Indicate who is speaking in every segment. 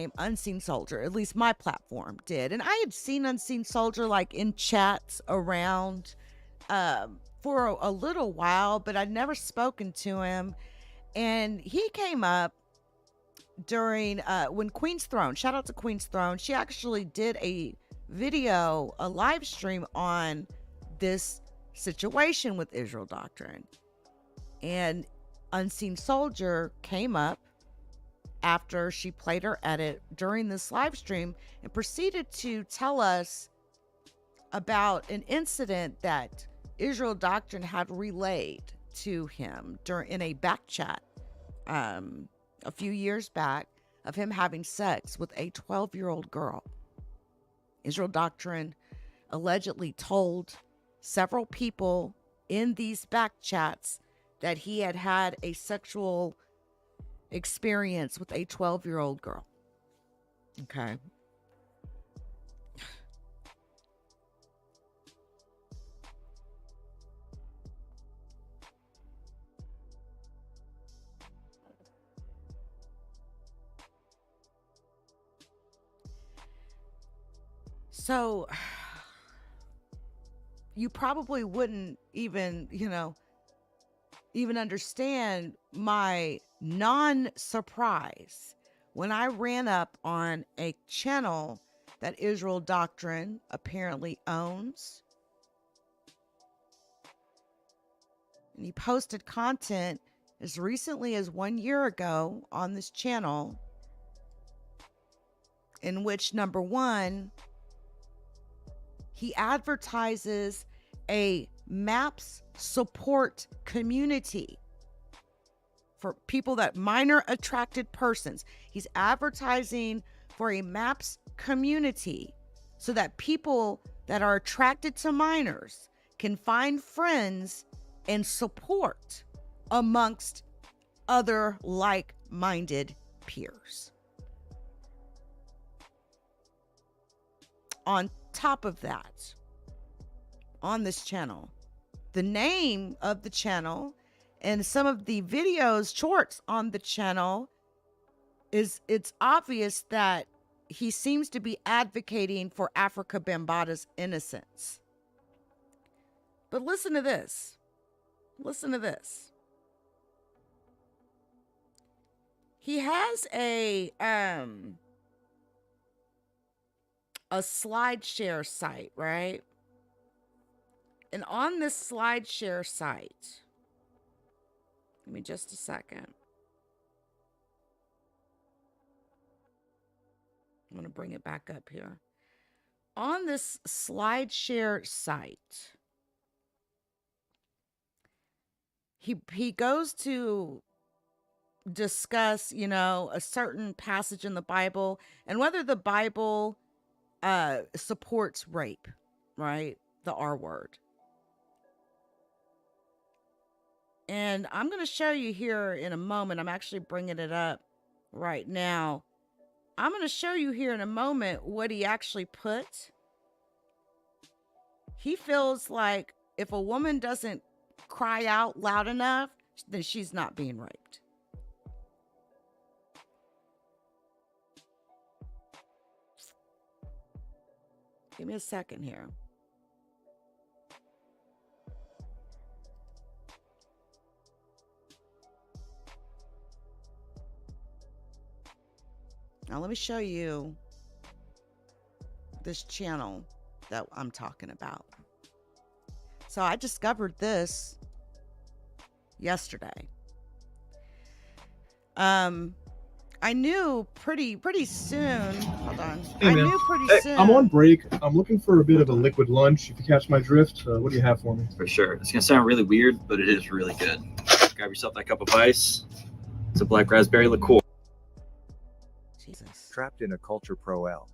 Speaker 1: named Unseen Soldier. At least my platform did. And I had seen Unseen Soldier like in chats around for a little while, but I'd never spoken to him. And he came up during when Queen's Throne, shout out to Queen's Throne, she actually did a video, a live stream on this situation with Israel Doctrine. And Unseen Soldier came up after she played her edit during this live stream and proceeded to tell us about an incident that Israel Doctrine had relayed to him in a back chat a few years back of him having sex with a 12-year-old girl. Israel Doctrine allegedly told several people in these back chats that he had had a sexual experience with a 12-year-old girl. Okay. So you probably wouldn't even, even understand my non-surprise when I ran up on a channel that Israel Doctrine apparently owns. And he posted content as recently as 1 year ago on this channel in which, number one, he advertises a MAPS support community for people that minor attracted persons. He's advertising for a MAPS community so that people that are attracted to minors can find friends and support amongst other like-minded peers. On top of that, on this channel, the name of the channel and some of the videos, shorts on the channel, it's obvious that he seems to be advocating for Africa Bambaata's innocence. But listen to this. Listen to this. He has a SlideShare site, right? And on this SlideShare site, give me just a second. I'm going to bring it back up here. On this SlideShare site, he goes to discuss, a certain passage in the Bible and whether the Bible supports rape, right? The R word. And I'm going to show you here in a moment. I'm actually bringing it up right now. I'm going to show you here in a moment what he actually put. He feels like if a woman doesn't cry out loud enough, then she's not being raped. Give me a second here. Now let me show you this channel that I'm talking about. So I discovered this yesterday. I knew pretty soon. Hold on.
Speaker 2: Hey, man.
Speaker 1: Knew pretty soon.
Speaker 2: I'm on break. I'm looking for a bit of a liquid lunch. If you catch my drift, what do you have for me?
Speaker 3: For sure. It's going to sound really weird, but it is really good. Grab yourself that cup of ice. It's a black raspberry liqueur.
Speaker 1: Jesus.
Speaker 4: Trapped in a culture pro L.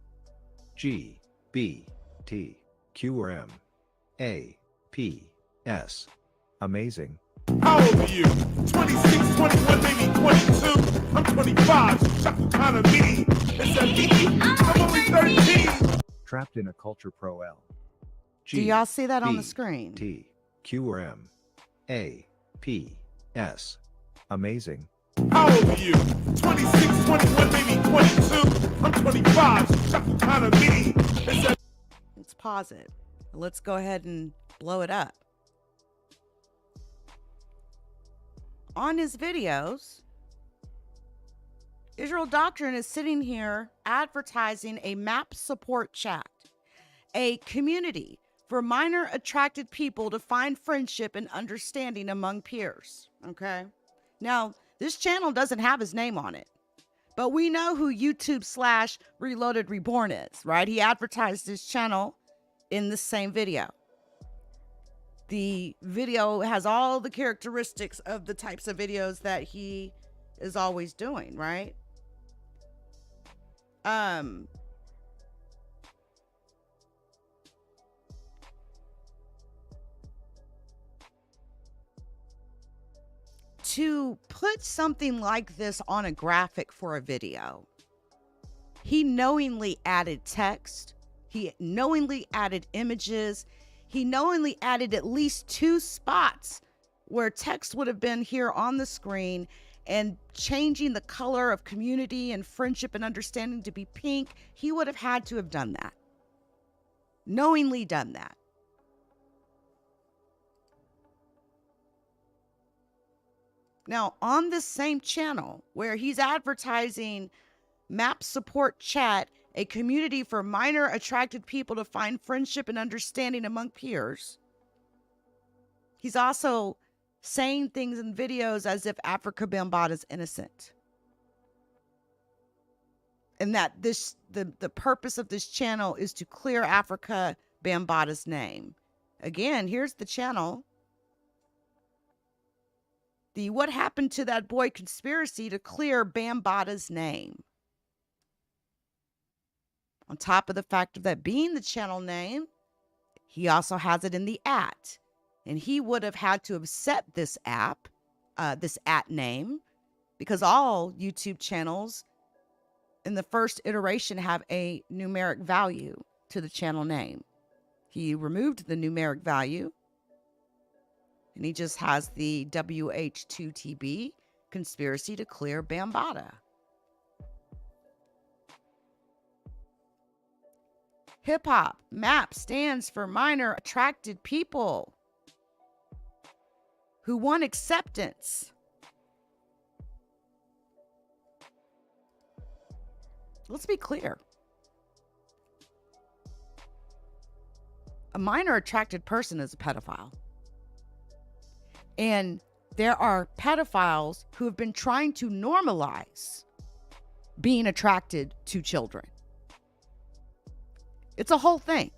Speaker 4: G, B, T, Q or M. A, P, S. Amazing.
Speaker 5: How old are you? 26, 21, maybe 22. I'm 25. Shaka kind of me. It's a me. I'm only 13.
Speaker 4: Trapped in a culture pro L.
Speaker 1: Do y'all see that on the screen?
Speaker 4: T, Q or M. A, P, S. Amazing.
Speaker 5: How old are you? 26, 21, maybe 22. I'm 25, shuffle kind of me. It's a
Speaker 1: Let's pause it. Let's go ahead and blow it up. On his videos, Israel Doctrine is sitting here advertising a MAP support chat, a community for minor attracted people to find friendship and understanding among peers. Okay. Now, this channel doesn't have his name on it, but we know who YouTube/Reloaded Reborn is, right? He advertised his channel in the same video. The video has all the characteristics of the types of videos that he is always doing, right? To put something like this on a graphic for a video, he knowingly added text, he knowingly added images, he knowingly added at least 2 spots where text would have been here on the screen, and changing the color of community and friendship and understanding to be pink. He would have had to have done that. Knowingly done that. Now, on this same channel where he's advertising MAP support chat, a community for minor attracted people to find friendship and understanding among peers, he's also saying things in videos as if Africa Bambaataa is innocent. And that the purpose of this channel is to clear Africa Bambaataa's name. Again, here's the channel. The What Happened to That Boy conspiracy to clear Bambaataa's name. On top of the fact of that being the channel name, he also has it in the @ and he would have had to have set this this @ name, because all YouTube channels in the first iteration have a numeric value to the channel name. He removed the numeric value, and he just has the WH2TB conspiracy to clear Bambaataa. Hip hop MAP stands for minor attracted people who want acceptance. Let's be clear. A minor attracted person is a pedophile. And there are pedophiles who have been trying to normalize being attracted to children. It's a whole thing.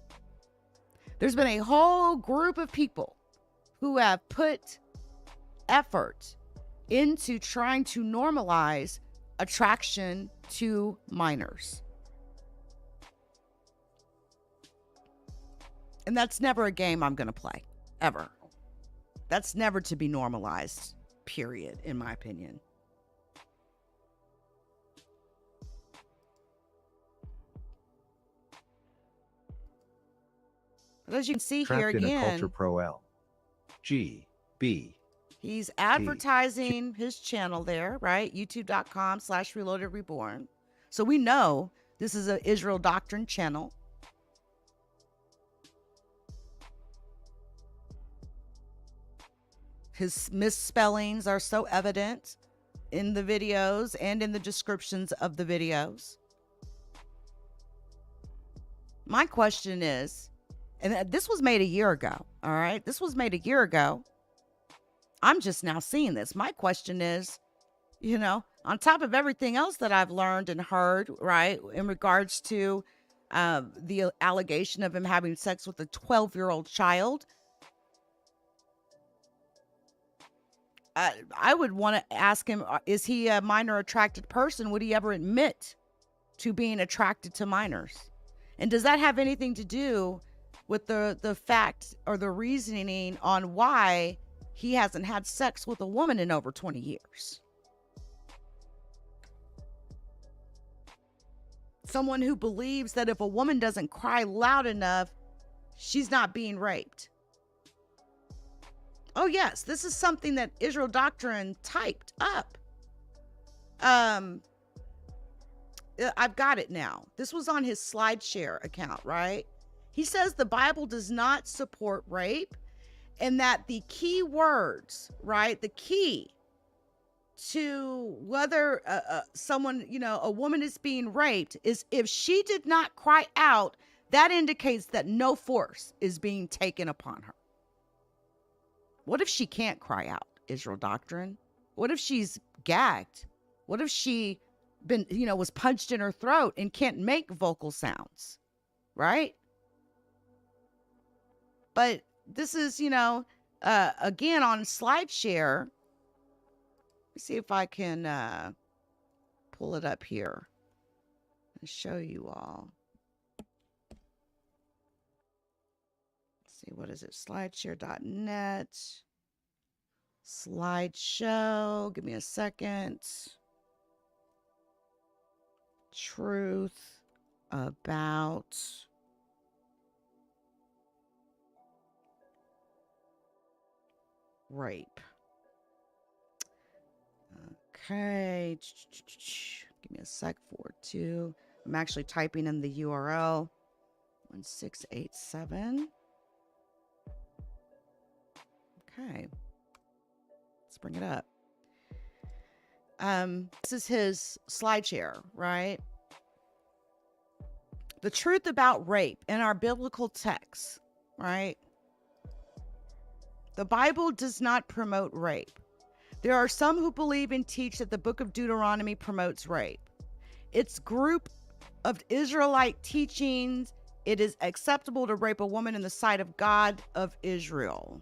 Speaker 1: There's been a whole group of people who have put effort into trying to normalize attraction to minors. And that's never a game I'm going to play, ever. That's never to be normalized, period, in my opinion. But as you can see here
Speaker 4: Trapped in a
Speaker 1: again,
Speaker 4: culture pro L. G. B.
Speaker 1: he's advertising his channel there, right? YouTube.com/Reloaded Reborn. So we know this is an Israel Doctrine channel. His misspellings are so evident in the videos and in the descriptions of the videos. My question is, and this was made a year ago, all right? This was made a year ago. I'm just now seeing this. My question is, you know, on top of everything else that I've learned and heard, right, in regards to the allegation of him having sex with a 12-year-old child, I would want to ask him, is he a minor attracted person? Would he ever admit to being attracted to minors? And does that have anything to do with the fact or the reasoning on why he hasn't had sex with a woman in over 20 years? Someone who believes that if a woman doesn't cry loud enough, she's not being raped. Oh, yes, this is something that Israel Doctrine typed up. I've got it now. This was on his SlideShare account, right? He says the Bible does not support rape, and that the key words, right? The key to whether someone, a woman is being raped is if she did not cry out, that indicates that no force is being taken upon her. What if she can't cry out, Israel Doctrine? What if she's gagged? What if she was punched in her throat and can't make vocal sounds, right? But this is, again on SlideShare. Let's see if I can pull it up here and show you all. Let's see, what is it? Slideshare.net. Slideshow. Give me a second. Truth about rape. Okay. Give me a sec. 4.2. I'm actually typing in the URL. 1687. Okay. Let's bring it up. This is his SlideShare, right? The truth about rape in our biblical texts, right? The Bible does not promote rape. There are some who believe and teach that the book of Deuteronomy promotes rape. Its group of Israelite teachings, it is acceptable to rape a woman in the sight of God of Israel.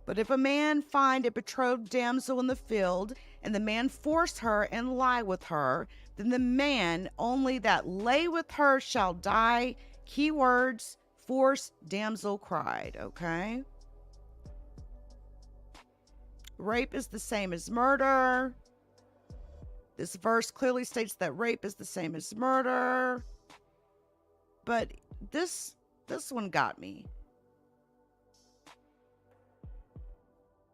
Speaker 1: But if a man find a betrothed damsel in the field, and the man force her and lie with her, then the man only that lay with her shall die. Keywords, force, damsel cried, okay? Rape is the same as murder. This verse clearly states that rape is the same as murder. But this one got me.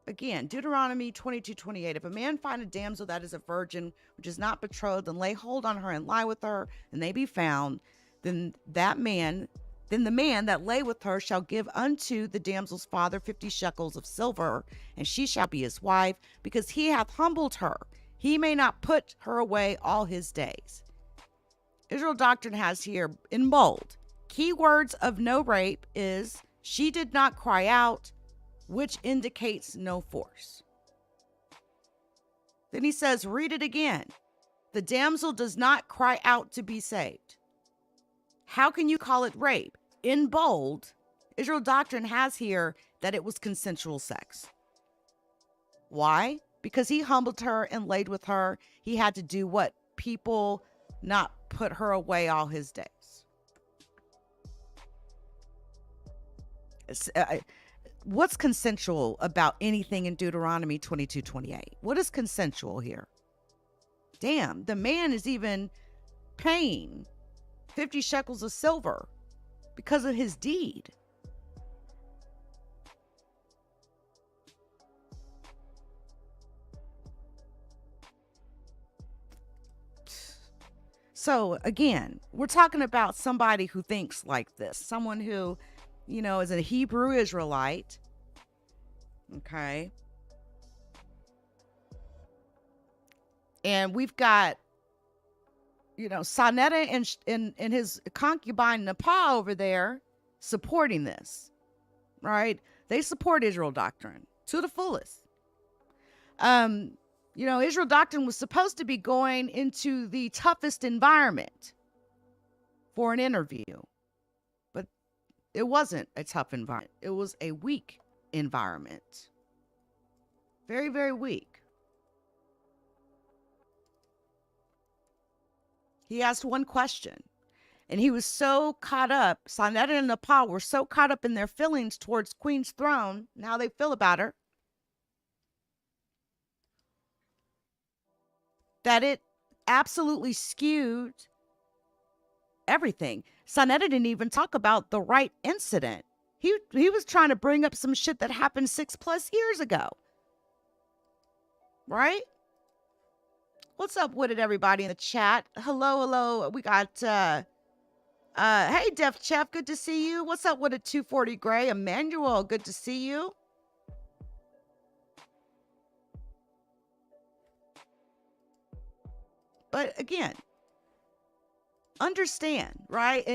Speaker 1: Again, Deuteronomy 22:28. If a man find a damsel that is a virgin, which is not betrothed, and lay hold on her and lie with her, and they be found, then the man that lay with her shall give unto the damsel's father 50 shekels of silver, and she shall be his wife, because he hath humbled her. He may not put her away all his days. Israel Doctrine has here in bold, keywords of no rape is she did not cry out, which indicates no force. Then he says, read it again. The damsel does not cry out to be saved. How can you call it rape? In bold, Israel Doctrine has here that it was consensual sex. Why? Because he humbled her and laid with her. He had to do what? People not put her away all his days. What's consensual about anything in Deuteronomy 22:28? What is consensual here? Damn, the man is even paying 50 shekels of silver because of his deed. So again, we're talking about somebody who thinks like this, someone who, is a Hebrew Israelite. Okay. And we've got, Saneter and his concubine Napah over there supporting this, right? They support Israel Doctrine to the fullest. Israel Doctrine was supposed to be going into the toughest environment for an interview, but it wasn't a tough environment. It was a weak environment. Very, very weak. He asked one question, and he was so caught up, Saneter and Napah were so caught up in their feelings towards Queen's throne and how they feel about her, that it absolutely skewed everything. Saneter didn't even talk about the right incident. He was trying to bring up some shit that happened 6+ years ago. right? What's up with it, everybody in the chat? Hello. We got hey Def Chef, good to see you. What's up with it, 240 Gray? Emmanuel, good to see you. But again, understand, right?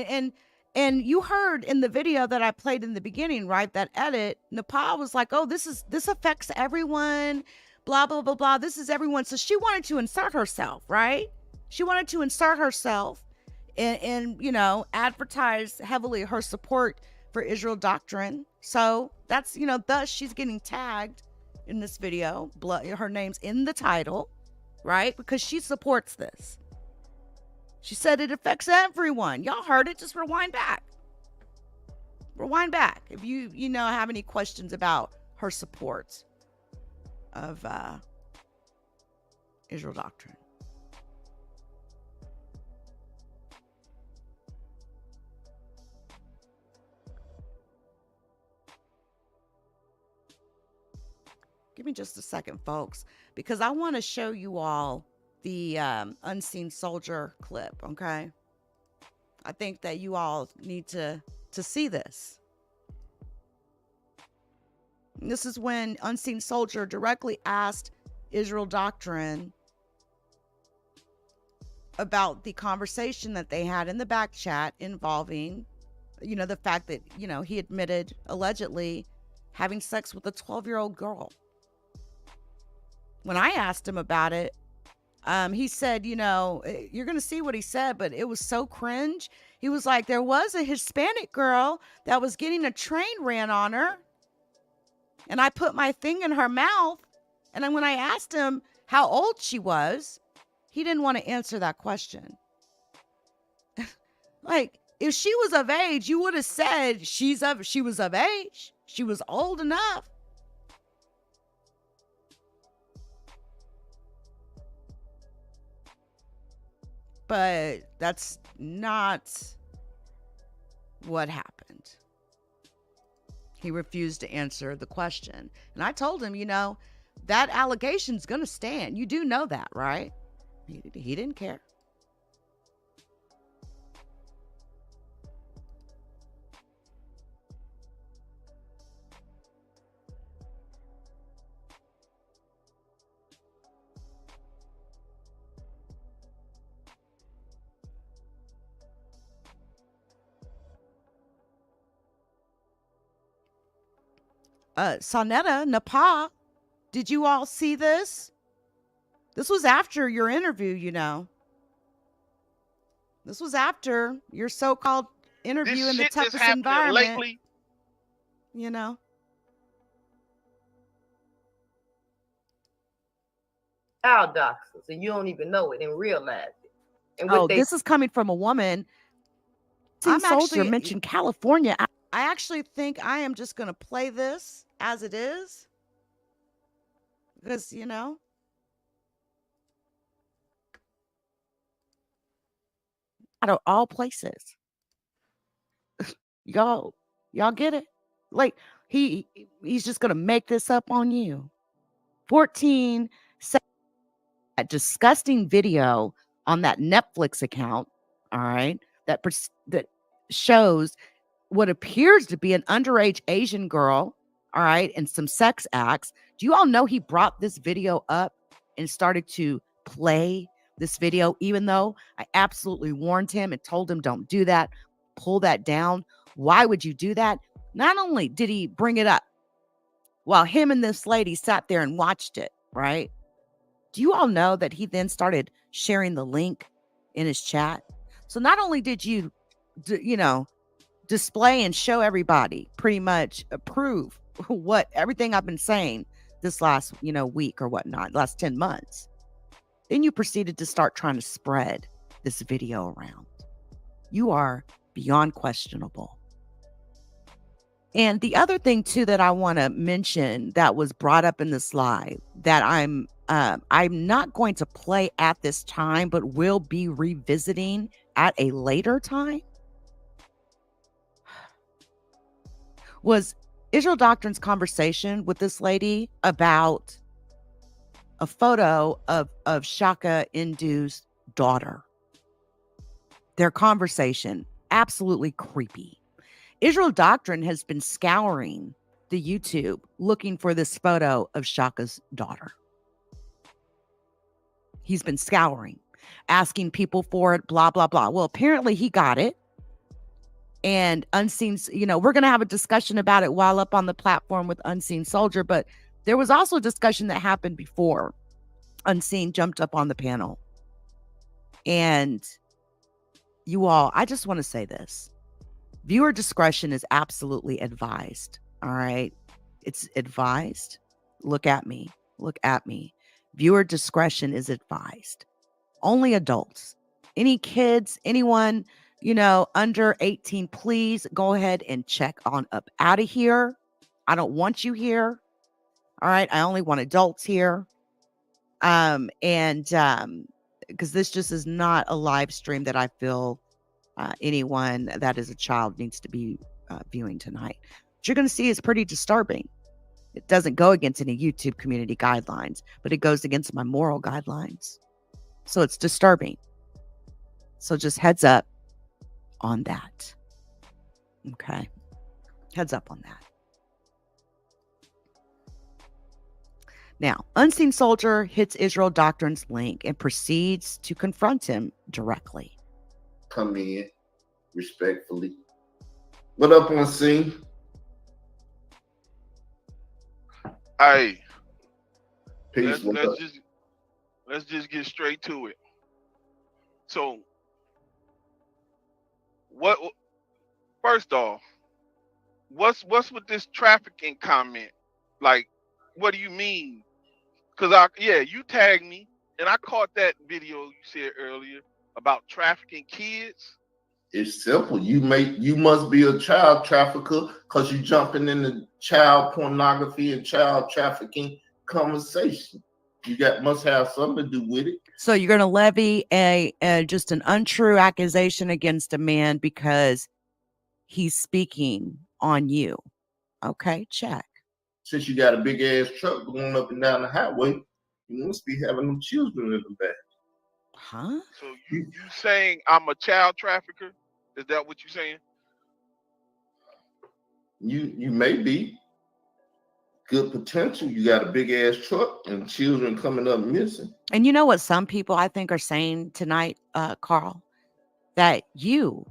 Speaker 1: And you heard in the video that I played in the beginning, right? That edit, Napah was like, "Oh, this affects everyone, blah blah blah blah. This is everyone." So she wanted to insert herself, right? She wanted to insert herself and advertise heavily her support for Israel Doctrine. So that's thus she's getting tagged in this video. Her name's in the title, right? Because she supports this. She said it affects everyone. Y'all heard it. Just rewind back. Rewind back if you have any questions about her support of Israel Doctrine. Give me just a second, folks, because I want to show you all the unseen soldier clip, okay? I think that you all need to see this. And this is when Unseen Soldier directly asked Israel Doctrine about the conversation that they had in the back chat involving, the fact that, he admitted allegedly having sex with a 12-year-old girl. When I asked him about it, he said, you're going to see what he said, but it was so cringe. He was like, there was a Hispanic girl that was getting a train ran on her, and I put my thing in her mouth. And then when I asked him how old she was, he didn't want to answer that question. Like, if she was of age, you would have said she was of age. She was old enough. But that's not what happened. He refused to answer the question. And I told him, that allegation's going to stand. You do know that, right? He didn't care. Saneter, Napah, did you all see this? This was after your interview, This was after your so-called interview in the toughest environment. Lately.
Speaker 6: Child doxers, and you don't even know it and realize it. And
Speaker 1: this is coming from a woman. I'm Soldier mentioned California. I actually think I am just going to play this as it is. Because, out of all places. y'all get it? Like, he's just going to make this up on you. 14 seconds. That disgusting video on that Netflix account, all right, that shows what appears to be an underage Asian girl, all right, and some sex acts. Do you all know he brought this video up and started to play this video, even though I absolutely warned him and told him, don't do that, pull that down. Why would you do that? Not only did he bring it up while him and this lady sat there and watched it, right? Do you all know that he then started sharing the link in his chat? So not only did you, display and show everybody, pretty much approve everything I've been saying this last, week or whatnot, last 10 months, then you proceeded to start trying to spread this video around. You are beyond questionable. And the other thing too that I want to mention that was brought up in this live that I'm not going to play at this time, but will be revisiting at a later time, was Israel Doctrine's conversation with this lady about a photo of Shaka Indu's daughter. Their conversation, absolutely creepy. Israel Doctrine has been scouring the YouTube looking for this photo of Shaka's daughter. He's been scouring, asking people for it, blah, blah, blah. Well, apparently he got it. And Unseen, we're going to have a discussion about it while up on the platform with Unseen Soldier. But there was also a discussion that happened before Unseen jumped up on the panel. And you all, I just want to say this. Viewer discretion is absolutely advised. All right. It's advised. Look at me. Look at me. Viewer discretion is advised. Only adults. Any kids, anyone, under 18, please go ahead and check on up out of here. I don't want you here. All right. I only want adults here. Because this just is not a live stream that I feel anyone that is a child needs to be viewing tonight. What you're going to see is pretty disturbing. It doesn't go against any YouTube community guidelines, but it goes against my moral guidelines. So it's disturbing. So just heads up on that. Okay. Heads up on that. Now, Unseen Soldier hits Israel Doctrine's link and proceeds to confront him directly.
Speaker 7: Come in respectfully. What up, Unseen?
Speaker 8: Hey,
Speaker 7: Peace.
Speaker 8: let's just get straight to it. So, what? First off, what's with this trafficking comment? Like, what do you mean? Because you tagged me and I caught that video you said earlier about trafficking kids.
Speaker 7: It's simple. You must be a child trafficker because you jumping in the child pornography and child trafficking conversation. Must have something to do with it.
Speaker 1: So you're going to levy just an untrue accusation against a man because he's speaking on you. Okay, check.
Speaker 7: Since you got a big ass truck going up and down the highway, you must be having them children in the back.
Speaker 1: Huh?
Speaker 8: So you saying I'm a child trafficker? Is that what you're saying?
Speaker 7: You may be. Good potential. You got a big ass truck and children coming up missing.
Speaker 1: And you know what some people I think are saying tonight, Carl? That you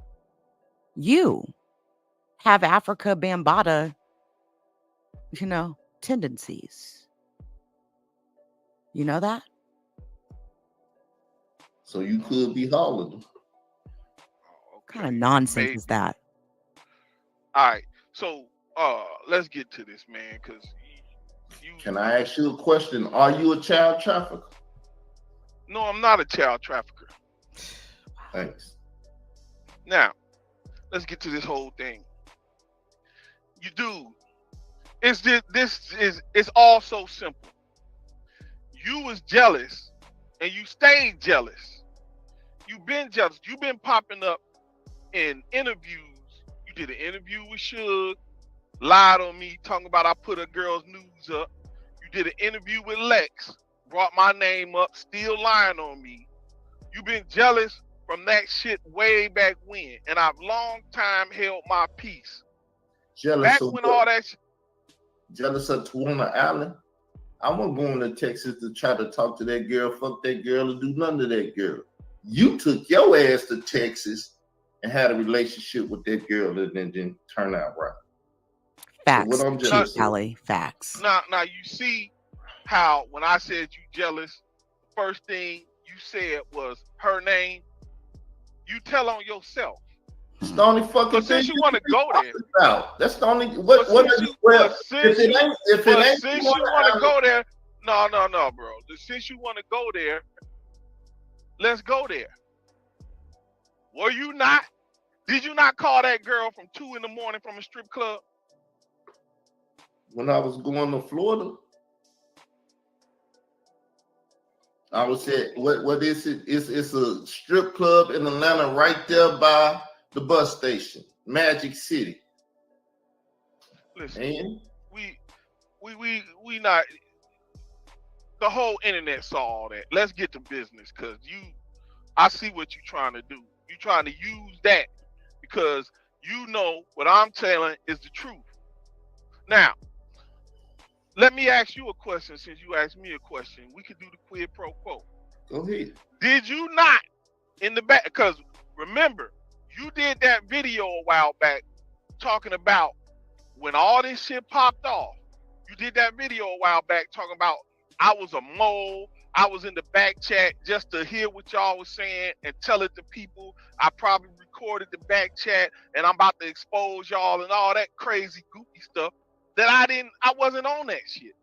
Speaker 1: have Africa Bambaataa, tendencies. You know that?
Speaker 7: So you could be hauling them.
Speaker 1: What kind of nonsense is that?
Speaker 8: All right. So let's get to this, man, because
Speaker 7: Can I ask you a question? Are you a child trafficker?
Speaker 8: No, I'm not a child trafficker.
Speaker 7: Thanks.
Speaker 8: Now, let's get to this whole thing. You do. It's all so simple. You was jealous and you stayed jealous. You've been jealous. You've been popping up in interviews. You did an interview with Suge, lied on me, talking about I put a girl's news up. You did an interview with Lex, brought my name up, still lying on me. You've been jealous from that shit way back when, and I've long time held my peace.
Speaker 7: Jealous
Speaker 8: back
Speaker 7: of
Speaker 8: when
Speaker 7: what?
Speaker 8: all that shit.
Speaker 7: Jealous of Tawana Allen? I wasn't going to Texas to try to talk to that girl, fuck that girl, or do nothing to that girl. You took your ass to Texas and had a relationship with that girl that didn't turn out right.
Speaker 1: Facts.
Speaker 7: So what I'm jealous of.
Speaker 1: Kelly, facts.
Speaker 8: Now you see how when I said you jealous, the first thing you said was her name. You tell on yourself.
Speaker 7: It's the only fucking
Speaker 8: But since
Speaker 7: thing
Speaker 8: you want to go there,
Speaker 7: about. That's the only
Speaker 8: since you want to go there, no, bro. Since you want to go there, let's go there. Were you not? Did you not call that girl from 2 a.m. from a strip club?
Speaker 7: When I was going to Florida, I was at what is it? It's a strip club in Atlanta right there by the bus station, Magic City.
Speaker 8: Listen,
Speaker 7: And
Speaker 8: we not. The whole internet saw all that. Let's get to business, cause I see what you're trying to do. You're trying to use that because you know what I'm telling is the truth. Now, let me ask you a question. Since you asked me a question, we could do the quid pro quo.
Speaker 7: Go ahead.
Speaker 8: Did you not in the back? Because remember, you did that video a while back talking about when all this shit popped off. You did that video a while back talking about I was a mole. I was in the back chat just to hear what y'all was saying and tell it to people. I probably recorded the back chat and I'm about to expose y'all and all that crazy goofy stuff that I wasn't on that shit.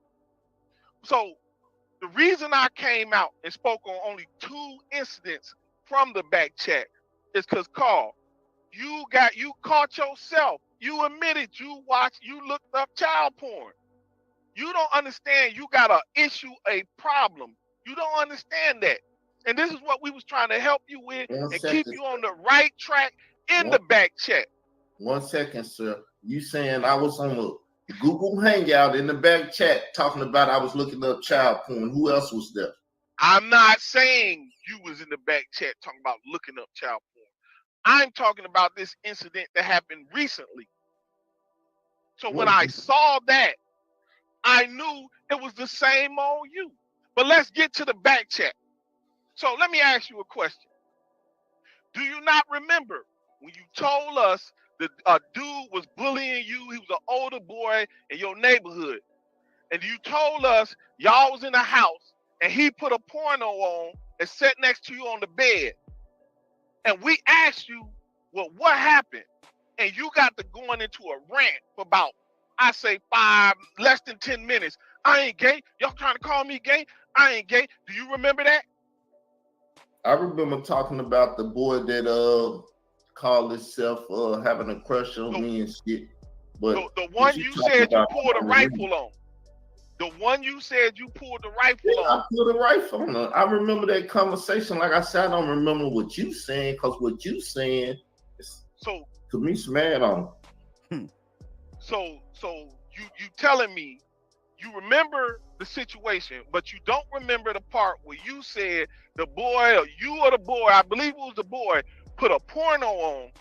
Speaker 8: So the reason I came out and spoke on only 2 incidents from the back chat is because Carl, you caught yourself. You admitted you looked up child porn. You don't understand. You got to issue a problem. You don't understand that. And this is what we was trying to help you with keep you on the right track in the back chat.
Speaker 7: 1 second, sir. You saying I was on a Google Hangout in the back chat talking about I was looking up child porn. Who else was there?
Speaker 8: I'm not saying you was in the back chat talking about looking up child porn. I'm talking about this incident that happened recently. So when I saw that, I knew it was the same old you. But let's get to the back chat. So let me ask you a question. Do you not remember when you told us that a dude was bullying you? He was an older boy in your neighborhood. And you told us y'all was in the house and he put a porno on and sat next to you on the bed. And we asked you, well, what happened? And you got to going into a rant for about, I say less than 10 minutes. I ain't gay. Y'all trying to call me gay? I ain't gay. Do you remember that?
Speaker 7: I remember talking about the boy that called himself having a crush on me and shit. But
Speaker 8: the one you said you pulled a rifle on. The one you said you pulled the rifle on.
Speaker 7: I pulled a rifle on her. I remember that conversation. Like I said, I don't remember what you saying, because what you saying is to me mad on.
Speaker 8: So you telling me you remember the situation, but you don't remember the part where you said the boy, or you or the boy, I believe it was the boy, put a porno on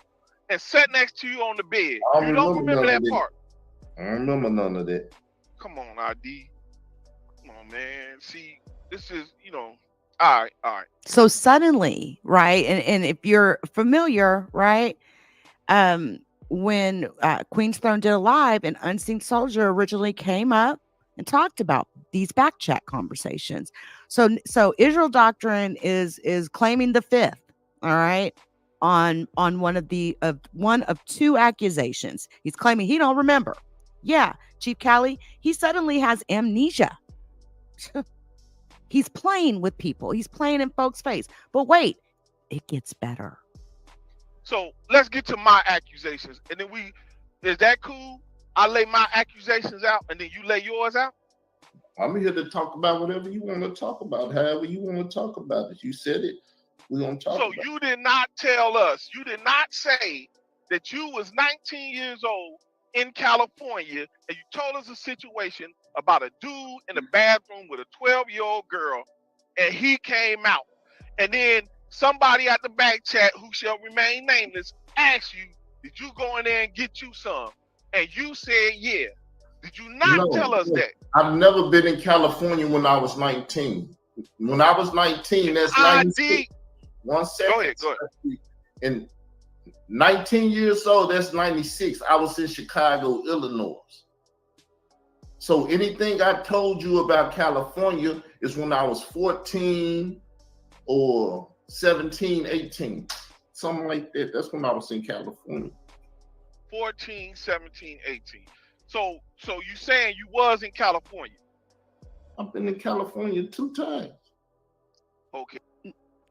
Speaker 8: and sat next to you on the bed. You don't remember that part?
Speaker 7: I don't remember none of that.
Speaker 8: Come on, ID. Come on, man. See, this is, all right.
Speaker 1: So suddenly, right, and if you're familiar, right, when Queen's Throne did a live, an Unseen Soldier originally came up and talked about these back chat conversations. So Israel Doctrine is claiming the 5th, all right, on one of 2 accusations. He's claiming he don't remember. Yeah, Chief Cali, he suddenly has amnesia. He's playing with people. He's playing in folks' face. But wait, it gets better.
Speaker 8: So let's get to my accusations. And then is that cool? I lay my accusations out and then you lay yours out?
Speaker 7: I'm here to talk about whatever you want to talk about, however you want to talk about it. You said it. We're going to talk about it.
Speaker 8: So you did not tell us, you did not say that you was 19 years old in California and you told us a situation about a dude in the bathroom with a 12-year-old girl and he came out. And then somebody at the back chat who shall remain nameless asked you, did you go in there and get you some? And you said, yeah. Did you not tell us that?
Speaker 7: I've never been in California when I was 19. When I was 19, that's 96. 1 second.
Speaker 8: Go ahead.
Speaker 7: And 19 years old, that's 96. I was in Chicago, Illinois. So anything I told you about California is when I was 14 or 17, 18. Something like that. That's when I was in California.
Speaker 8: 14, 17, 18. So you saying you was in California?
Speaker 7: I've been in California 2 times.
Speaker 8: Okay.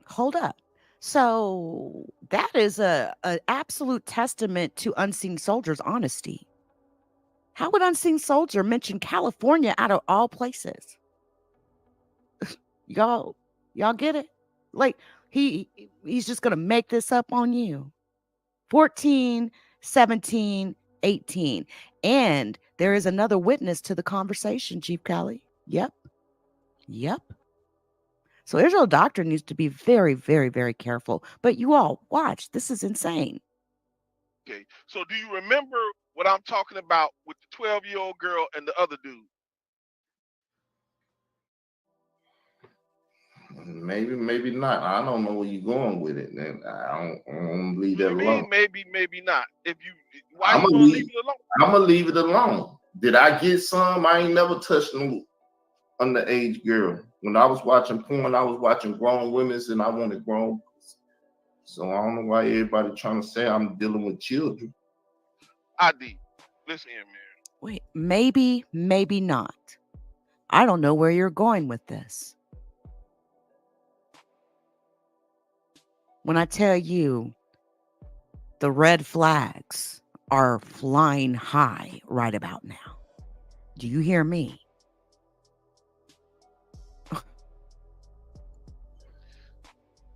Speaker 1: Hold up. So that is an absolute testament to Unseen Soldier's honesty. How would Unseen Soldier mention California out of all places? y'all get it? Like he's just gonna make this up on you. 14, 17, 18. And there is another witness to the conversation, Chief Cali. Yep. Yep. So Israel Doctrine needs to be very, very, very careful. But you all watch. This is insane.
Speaker 8: Okay. So do you remember what I'm talking about with the 12-year-old girl and the other dude?
Speaker 7: Maybe not. I don't know where you're going with it. And I don't leave
Speaker 8: What
Speaker 7: that
Speaker 8: do you
Speaker 7: alone.
Speaker 8: mean? Maybe not. If you, why you gonna leave it alone?
Speaker 7: I'm gonna leave it alone. Did I get some? I ain't never touched no underage girl. When I was watching porn, I was watching grown women's, and I wanted grown. So I don't know why everybody trying to say I'm dealing with children.
Speaker 8: ID. Listen here, man.
Speaker 1: Wait, maybe, maybe not. I don't know where you're going with this. When I tell you the red flags are flying high right about now, do you hear me?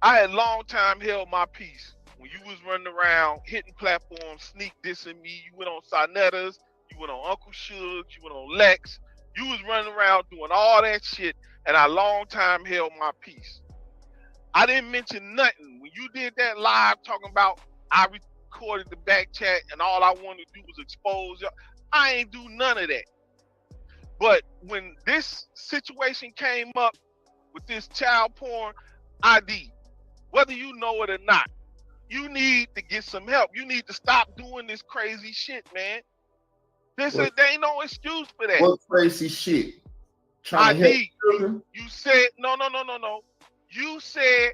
Speaker 8: I had long time held my peace when you was running around hitting platforms, sneak dissing me. You went on Saneters, you went on Uncle Suge, you went on Lex. You was running around doing all that shit, and I long time held my peace. I didn't mention nothing when you did that live talking about I recorded the back chat and all I wanted to do was expose you. I ain't do none of that. But when this situation came up with this child porn ID, whether you know it or not, you need to get some help. You need to stop doing this crazy shit, man. There ain't no excuse for that.
Speaker 7: What crazy shit? Trying to help children?
Speaker 8: You said no. You said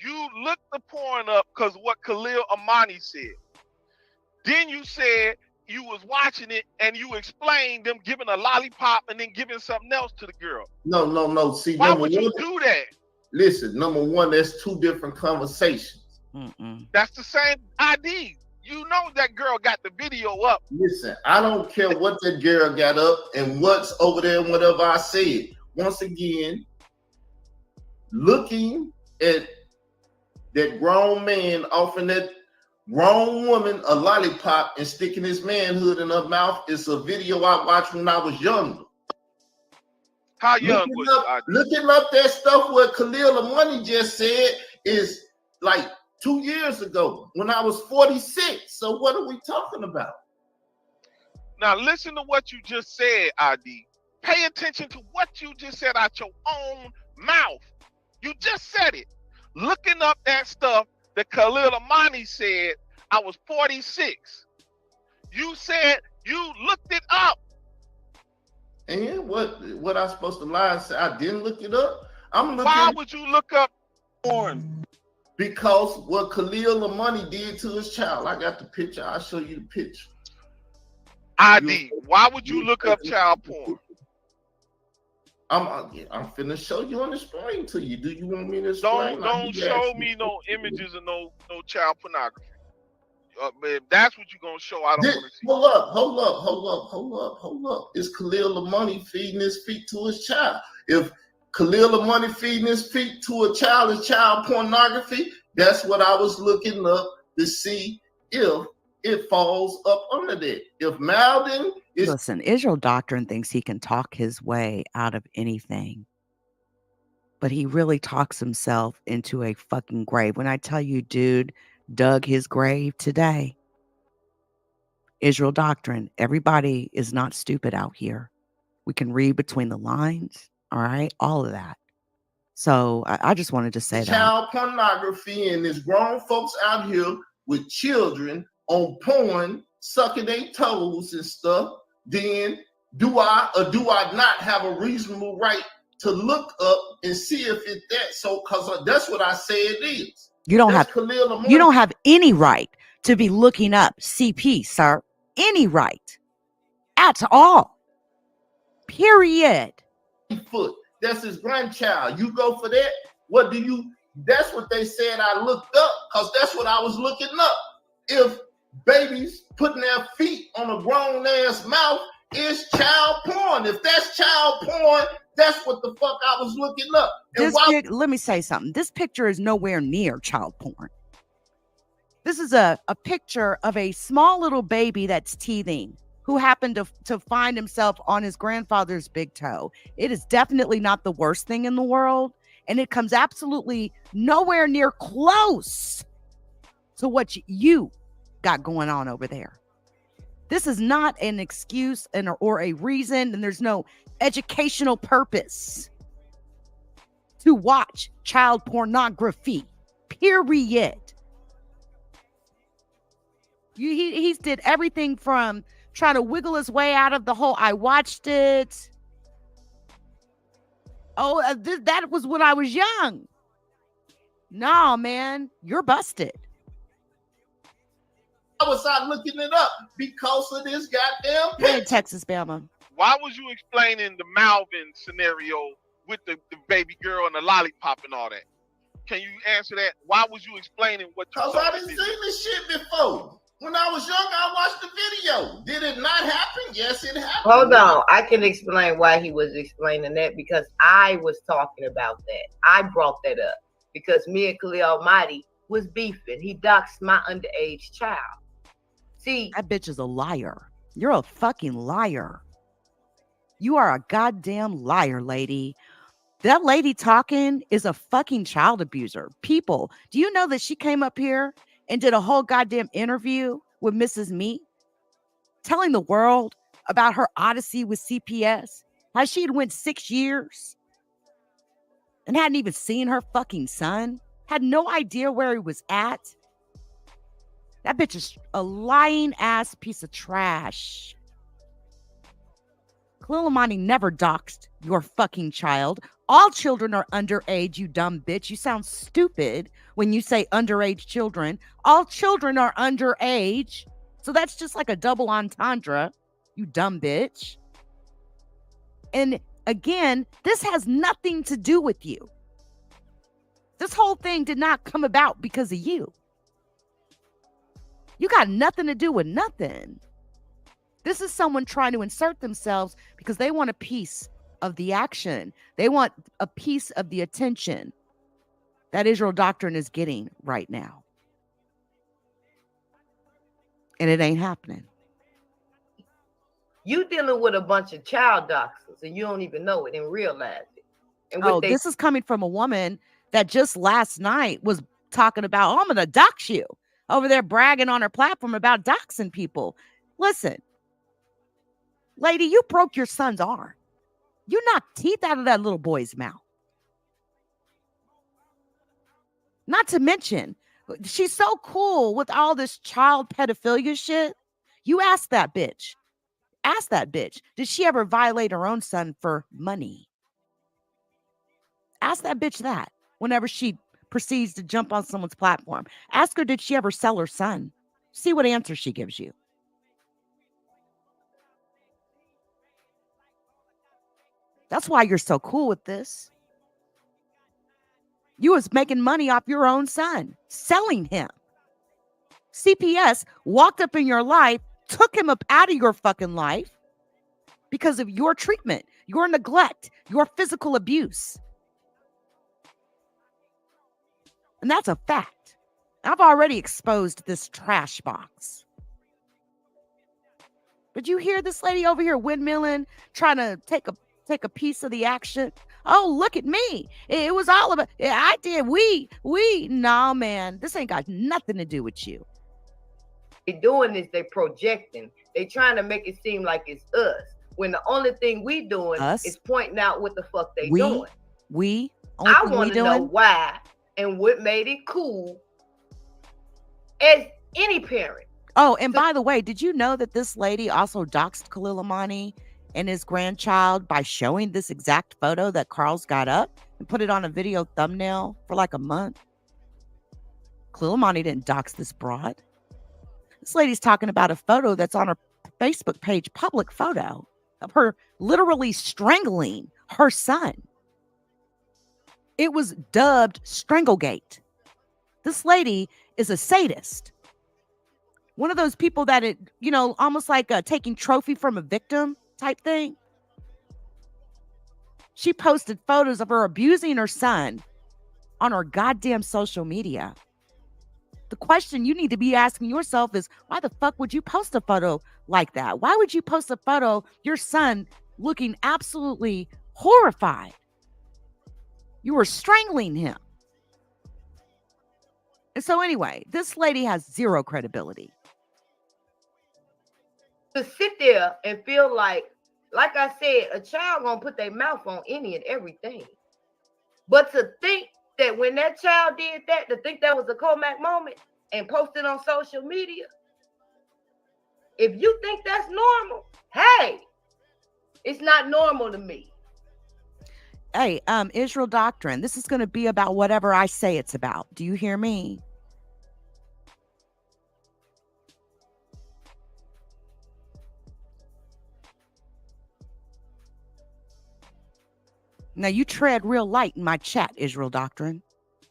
Speaker 8: you looked the porn up because what Khalil Amani said. Then you said you was watching it and you explained them giving a lollipop and then giving something else to the girl.
Speaker 7: No. See,
Speaker 8: why would you do that?
Speaker 7: Listen, number one, that's two different conversations.
Speaker 8: That's the same ID. You know that girl got the video up.
Speaker 7: Listen, I don't care what that girl got up and what's over there and whatever I said. Once again, looking at that grown man offering that grown woman a lollipop and sticking his manhood in her mouth is a video I watched when I was younger.
Speaker 8: How young was you?
Speaker 7: Looking up that stuff what Khalil Amani just said is like 2 years ago when I was 46. So what are we talking about?
Speaker 8: Now listen to what you just said, ID. Pay attention to what you just said out your own mouth. You just said it. Looking up that stuff that Khalil Amani said, I was 46. You said you looked it up.
Speaker 7: And what I supposed to lie and say? I didn't look it up.
Speaker 8: Why would you look up porn?
Speaker 7: Because what Khalil Amani did to his child. I got the picture. I'll show you the picture.
Speaker 8: ID. Why would you look up child porn?
Speaker 7: I'm finna show you on the screen to you. Do you want me to explain?
Speaker 8: Don't show me no images of no child pornography. If that's what you're gonna show, I don't want to see.
Speaker 7: Hold up. Is Khalil Amani feeding his feet to his child? If Khalil Amani feeding his feet to a child is child pornography, that's what I was looking up to see if it falls up under that. If Malden is...
Speaker 1: Listen, Israel Doctrine thinks he can talk his way out of anything. But he really talks himself into a fucking grave. When I tell you, dude dug his grave today. Israel Doctrine, everybody is not stupid out here. We can read between the lines, all right? All of that. So I just wanted to say that.
Speaker 7: Child pornography, and there's grown folks out here with children on porn, sucking their toes and stuff. Then do I or do I not have a reasonable right to look up and see if it's that? So, because that's what I say it is.
Speaker 1: You don't have any right to be looking up CP, sir. Any right at all. Period.
Speaker 7: Foot. That's his grandchild. You go for that? What do you? That's what they said I looked up, because that's what I was looking up. If babies putting their feet on a grown ass mouth is child porn. If that's child porn, that's what the fuck I was looking up.
Speaker 1: Let me say something. This picture is nowhere near child porn. This is a picture of a small little baby that's teething who happened to find himself on his grandfather's big toe. It is definitely not the worst thing in the world, and it comes absolutely nowhere near close to what you got going on over there. This is not an excuse or a reason, and there's no educational purpose to watch child pornography, period. He's did everything from trying to wiggle his way out of the whole I watched it. Oh, that was when I was young. No, man, you're busted.
Speaker 7: I was out looking it up because of this goddamn
Speaker 1: Hey,
Speaker 7: picture.
Speaker 1: Texas Bama.
Speaker 8: Why was you explaining the Malvin scenario with the baby girl and the lollipop and all that? Can you answer that? Why was you explaining what you
Speaker 7: Because
Speaker 8: saw?
Speaker 7: I didn't see this shit before. When I was young, I watched the video. Did it not happen? Yes, it happened.
Speaker 6: Hold on. I can explain why he was explaining that because I was talking about that. I brought that up because me and Khalil Almighty was beefing. He doxed my underage child. See,
Speaker 1: That bitch is a liar. You're a fucking liar. You are a goddamn liar, lady. That lady talking is a fucking child abuser. People, do you know that she came up here and did a whole goddamn interview with Mrs. Me, telling the world about her odyssey with CPS, how she had went 6 years and hadn't even seen her fucking son, had no idea where he was at. That bitch is a lying ass piece of trash. Khalil Amani never doxed your fucking child. All children are underage, you dumb bitch. You sound stupid when you say underage children. All children are underage. So that's just like a double entendre, you dumb bitch. And again, this has nothing to do with you. This whole thing did not come about because of you. You got nothing to do with nothing. This is someone trying to insert themselves because they want a piece of the action. They want a piece of the attention that Israel Doctrine is getting right now. And it ain't happening.
Speaker 6: you dealing with a bunch of child doxers and you don't even know it and realize it. And what they
Speaker 1: This is coming from a woman that just last night was talking about, oh, I'm going to dox you, over there bragging on her platform about doxing people. Listen, lady, you broke your son's arm. You knocked teeth out of that little boy's mouth. Not to mention, she's so cool with all this child pedophilia shit. You ask that bitch. Ask that bitch. Did she ever violate her own son for money? Ask that bitch that whenever she proceeds to jump on someone's platform. Ask her, did she ever sell her son? See what answer she gives you. That's why you're so cool with this. You was making money off your own son, selling him. CPS walked up in your life, took him up out of your fucking life because of your treatment, your neglect, your physical abuse. And that's a fact. I've already exposed this trash box. But you hear this lady over here windmilling, trying to take a piece of the action. Oh, look at me. It was all about, I did, we. No, man, this ain't got nothing to do with you.
Speaker 6: doing is they projecting. They trying to make it seem like it's us. When the only thing we doing
Speaker 1: Us?
Speaker 6: is pointing out what the fuck they
Speaker 1: We?
Speaker 6: doing.
Speaker 1: Only
Speaker 6: I
Speaker 1: thing we
Speaker 6: want to know
Speaker 1: doing?
Speaker 6: why and what made it cool as any parent.
Speaker 1: Oh, and by the way, did you know that this lady also doxed Khalil Amani and his grandchild by showing this exact photo that Carl's got up and put it on a video thumbnail for like a month? Khalil Amani didn't dox this broad. This lady's talking about a photo that's on her Facebook page, public photo of her literally strangling her son. It was dubbed Stranglegate. This lady is a sadist. One of those people that almost like taking trophy from a victim type thing. She posted photos of her abusing her son on her goddamn social media. The question you need to be asking yourself is, why the fuck would you post a photo like that? Why would you post a photo, your son looking absolutely horrified? You were strangling him. And so anyway, this lady has zero credibility.
Speaker 6: To sit there and feel like I said, a child gonna put their mouth on any and everything. But to think that when that child did that, to think that was a Comac moment and post it on social media, if you think that's normal, hey, it's not normal to me.
Speaker 1: Hey, Israel Doctrine, this is going to be about whatever I say it's about. Do you hear me? Now, you tread real light in my chat, Israel Doctrine.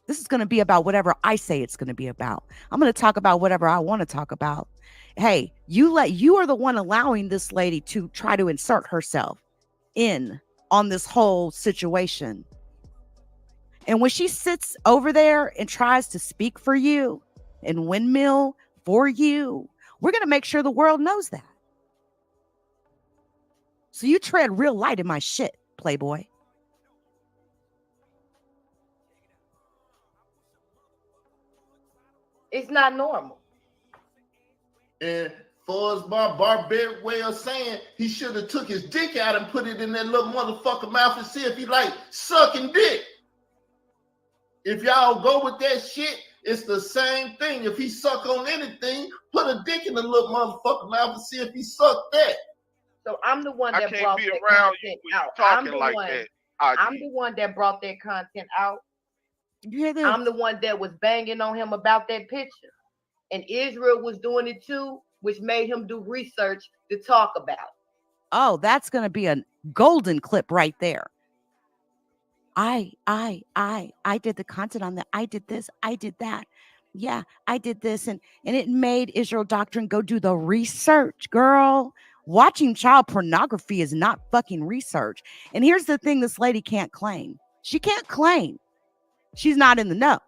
Speaker 1: This is going to be about whatever I say it's going to be about. I'm going to talk about whatever I want to talk about. Hey, you are the one allowing this lady to try to insert herself in on this whole situation. And when she sits over there and tries to speak for you and windmill for you, we're going to make sure the world knows that. So you tread real light in my shit, Playboy.
Speaker 6: It's not normal.
Speaker 7: And for as my barbaric way of saying, he should have took his dick out and put it in that little motherfucker mouth and see if he like sucking dick. If y'all go with that shit, it's the same thing. If he suck on anything, put a dick in the little motherfucker mouth and see if he suck that.
Speaker 6: So I'm the one that
Speaker 8: I can't
Speaker 6: brought
Speaker 8: be
Speaker 6: that
Speaker 8: around
Speaker 6: content
Speaker 8: you when
Speaker 6: out.
Speaker 8: you talking like that.
Speaker 6: I'm the one that brought that content out.
Speaker 1: You hear this?
Speaker 6: I'm the one that was banging on him about that picture. And Israel was doing it too, which made him do research to talk about.
Speaker 1: Oh, that's going to be a golden clip right there. I did the content on that. I did this. I did that. Yeah, I did this. And it made Israel Doctrine go do the research, girl. Watching child pornography is not fucking research. And here's the thing this lady can't claim. She can't claim she's not in the know.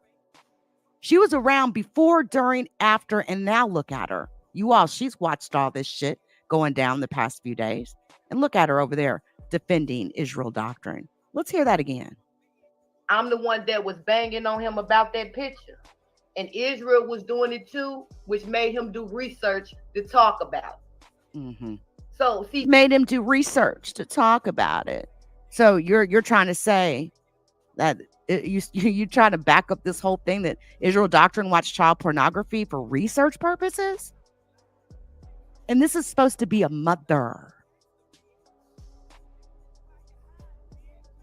Speaker 1: She was around before, during, after, and now look at her. You all, she's watched all this shit going down the past few days. And look at her over there defending Israel Doctrine. Let's hear that again.
Speaker 6: I'm the one that was banging on him about that picture. And Israel was doing it too, which made him do research to talk about.
Speaker 1: Mm-hmm.
Speaker 6: So see,
Speaker 1: made him do research to talk about it. So you're trying to say that you try to back up this whole thing that Israel Doctrine watched child pornography for research purposes? And this is supposed to be a mother.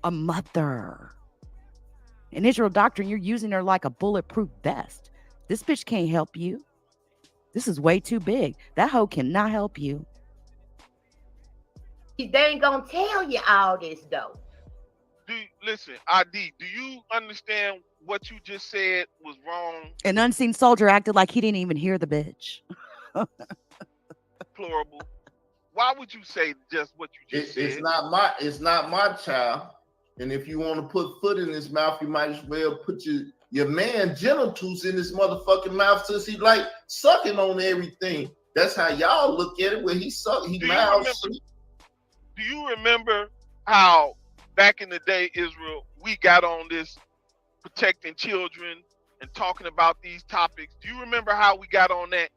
Speaker 1: A mother. In Israel Doctrine, you're using her like a bulletproof vest. This bitch can't help you. This is way too big. That hoe cannot help you.
Speaker 6: they ain't gonna tell you all this though.
Speaker 8: Listen, ID, do you understand what you just said was wrong?
Speaker 1: An unseen soldier acted like he didn't even hear the bitch.
Speaker 8: Deplorable. Why would you say just what you just said?
Speaker 7: It's not my child. And if you want to put foot in his mouth, you might as well put your man genitals in his motherfucking mouth since he like sucking on everything. That's how y'all look at it when he suck. He mouths.
Speaker 8: Do you remember how back in the day, Israel, we got on this protecting children and talking about these topics? Do you remember how we got on that?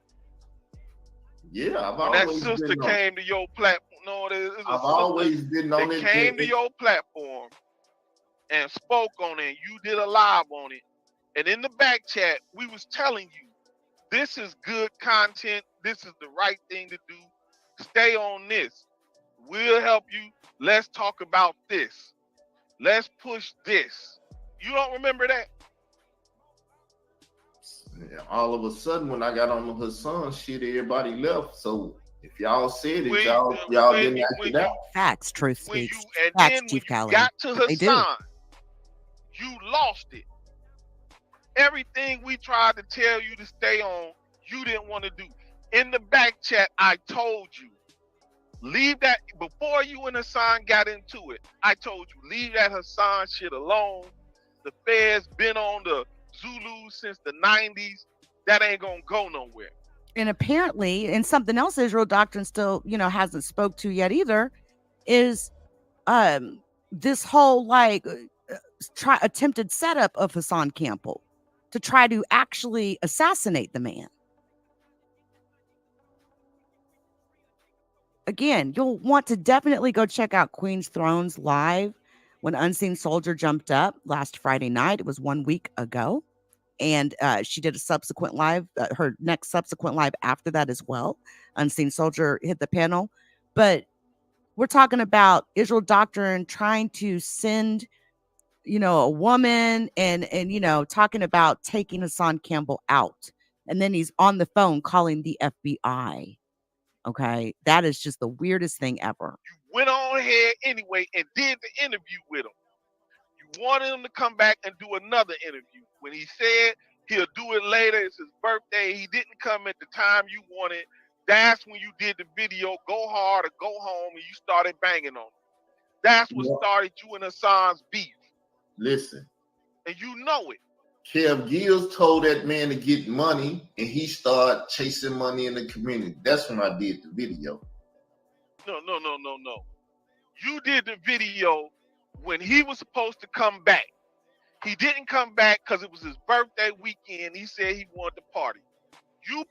Speaker 7: Yeah,
Speaker 8: when that sister came to your platform. No,
Speaker 7: I've always been on it.
Speaker 8: Came to your platform and spoke on it. You did a live on it. And in the back chat, we was telling you, this is good content. This is the right thing to do. Stay on this. We'll help you. Let's talk about this. Let's push this. You don't remember that?
Speaker 7: Yeah, all of a sudden, when I got on her son, shit, everybody left. So if y'all said it, y'all didn't act it out.
Speaker 1: Facts, truth speaks.
Speaker 8: And
Speaker 1: Facts,
Speaker 8: then
Speaker 1: Chief
Speaker 8: when you
Speaker 1: Cali.
Speaker 8: got to
Speaker 1: They do.
Speaker 8: Hassan, you lost it. Everything we tried to tell you to stay on, you didn't want to do. In the back chat, I told you, leave that. Before you and Hassan got into it, I told you, leave that Hassan shit alone. The feds been on the Zulus since the 90s. that ain't gonna go nowhere.
Speaker 1: And apparently, and something else Israel Doctrine still, hasn't spoke to yet either, is this whole attempted setup of Hassan Campbell to try to actually assassinate the man. Again, you'll want to definitely go check out Queen's Thrones live when Unseen Soldier jumped up last Friday night. It was 1 week ago. And she did a subsequent live, her next subsequent live after that as well. Unseen Soldier hit the panel. But we're talking about Israel Doctrine trying to send, a woman and talking about taking Hassan Campbell out. And then he's on the phone calling the FBI. Okay. That is just the weirdest thing ever.
Speaker 8: You went on ahead anyway and did the interview with him. You wanted him to come back and do another interview. When he said he'll do it later, it's his birthday, he didn't come at the time you wanted. That's when you did the video, Go Hard or Go Home, and you started banging on him. That's what started you and Hassan's beef.
Speaker 7: Listen.
Speaker 8: And you know it.
Speaker 7: Kev Gills told that man to get money, and he started chasing money in the community. That's when I did the video.
Speaker 8: No. You did the video when he was supposed to come back. He didn't come back because it was his birthday weekend. He said he wanted to party. You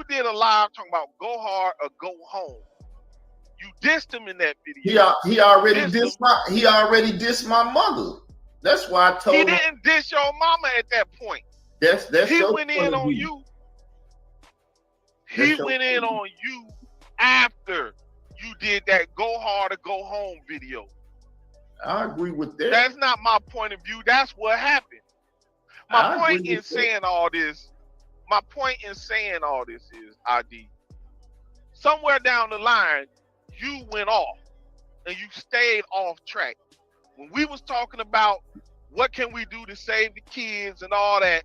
Speaker 8: did a live talking about Go Hard or Go Home. You dissed him in that video.
Speaker 7: He already dissed my mother. That's why I told him.
Speaker 8: He didn't diss your mama at that point.
Speaker 7: That's
Speaker 8: he went in on you. He went in on you after you did that Go Hard or Go Home video.
Speaker 7: I agree with that.
Speaker 8: That's not my point of view. That's what happened. My point in saying all this is, ID, somewhere down the line, you went off and you stayed off track. When we was talking about what can we do to save the kids and all that,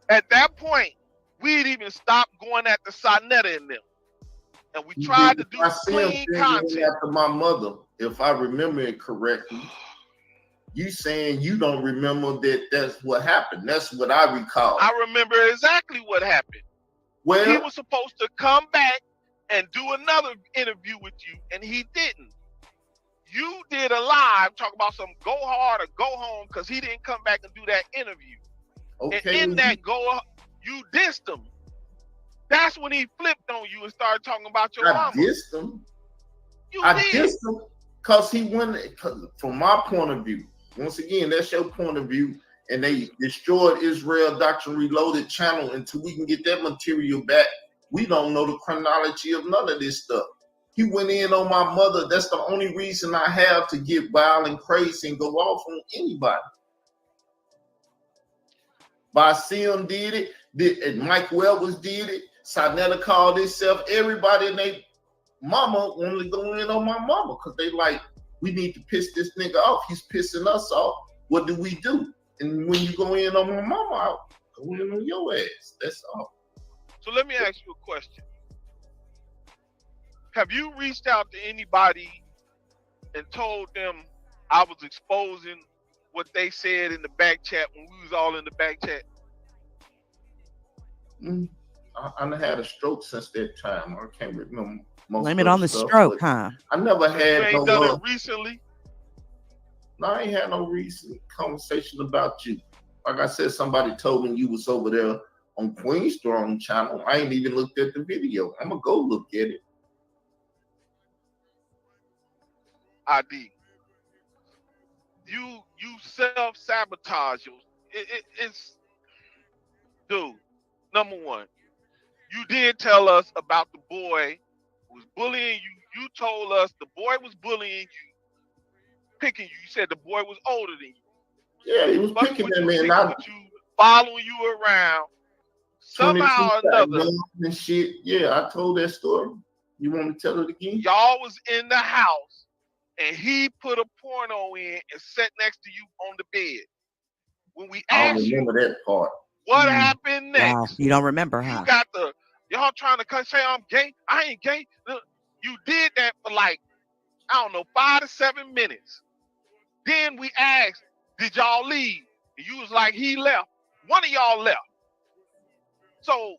Speaker 8: at that point, we'd even stopped going at the Saneter in them. And we tried to do clean content.
Speaker 7: After my mother, if I remember it correctly, you saying you don't remember that's what happened. That's what I recall.
Speaker 8: I remember exactly what happened.
Speaker 7: Well,
Speaker 8: he was supposed to come back and do another interview with you, and he didn't. You did a live talk about some Go Hard or Go Home because he didn't come back and do that interview. Okay. And in that you dissed him. That's when he flipped on you and started talking about your mama.
Speaker 7: I dissed him. Dissed him because he went, from my point of view, once again, that's your point of view, and they destroyed Israel Doctrine Reloaded channel until we can get that material back. We don't know the chronology of none of this stuff. He went in on my mother. That's the only reason I have to get wild and crazy and go off on anybody. Basim did it, and Mike Wells did it. Saneter called himself. Everybody and they mama wanted to go in on my mama because they like, we need to piss this nigga off. He's pissing us off. What do we do? And when you go in on my mama, I'll go in on your ass. That's all.
Speaker 8: So let me ask you a question. Have you reached out to anybody and told them I was exposing what they said in the back chat when we was all in the back chat?
Speaker 7: I had a stroke since that time. I can't remember.
Speaker 1: Blame it on the stroke, huh?
Speaker 7: I never had
Speaker 8: you ain't done it recently?
Speaker 7: No, I ain't had no recent conversation about you. Like I said, somebody told me you was over there on Queen's Throne channel. I ain't even looked at the video. I'm gonna go look at it.
Speaker 8: ID. You self-sabotage you. It's dude, number one. You did tell us about the boy who was bullying you. You told us the boy was bullying you, picking you. You said the boy was older than you.
Speaker 7: Yeah, he was picking that man.
Speaker 8: Following you around. Somehow or another.
Speaker 7: And shit. Yeah, I told that story. You want me to tell it again?
Speaker 8: Y'all was in the house and he put a porno in and sat next to you on the bed. When we asked you,
Speaker 7: that part.
Speaker 8: What happened next?
Speaker 1: Wow, you don't remember, huh?
Speaker 8: You got y'all trying to say I'm gay. I ain't gay. Look, you did that for like, I don't know, 5 to 7 minutes. Then we asked, did y'all leave? And you was like, he left. One of y'all left. So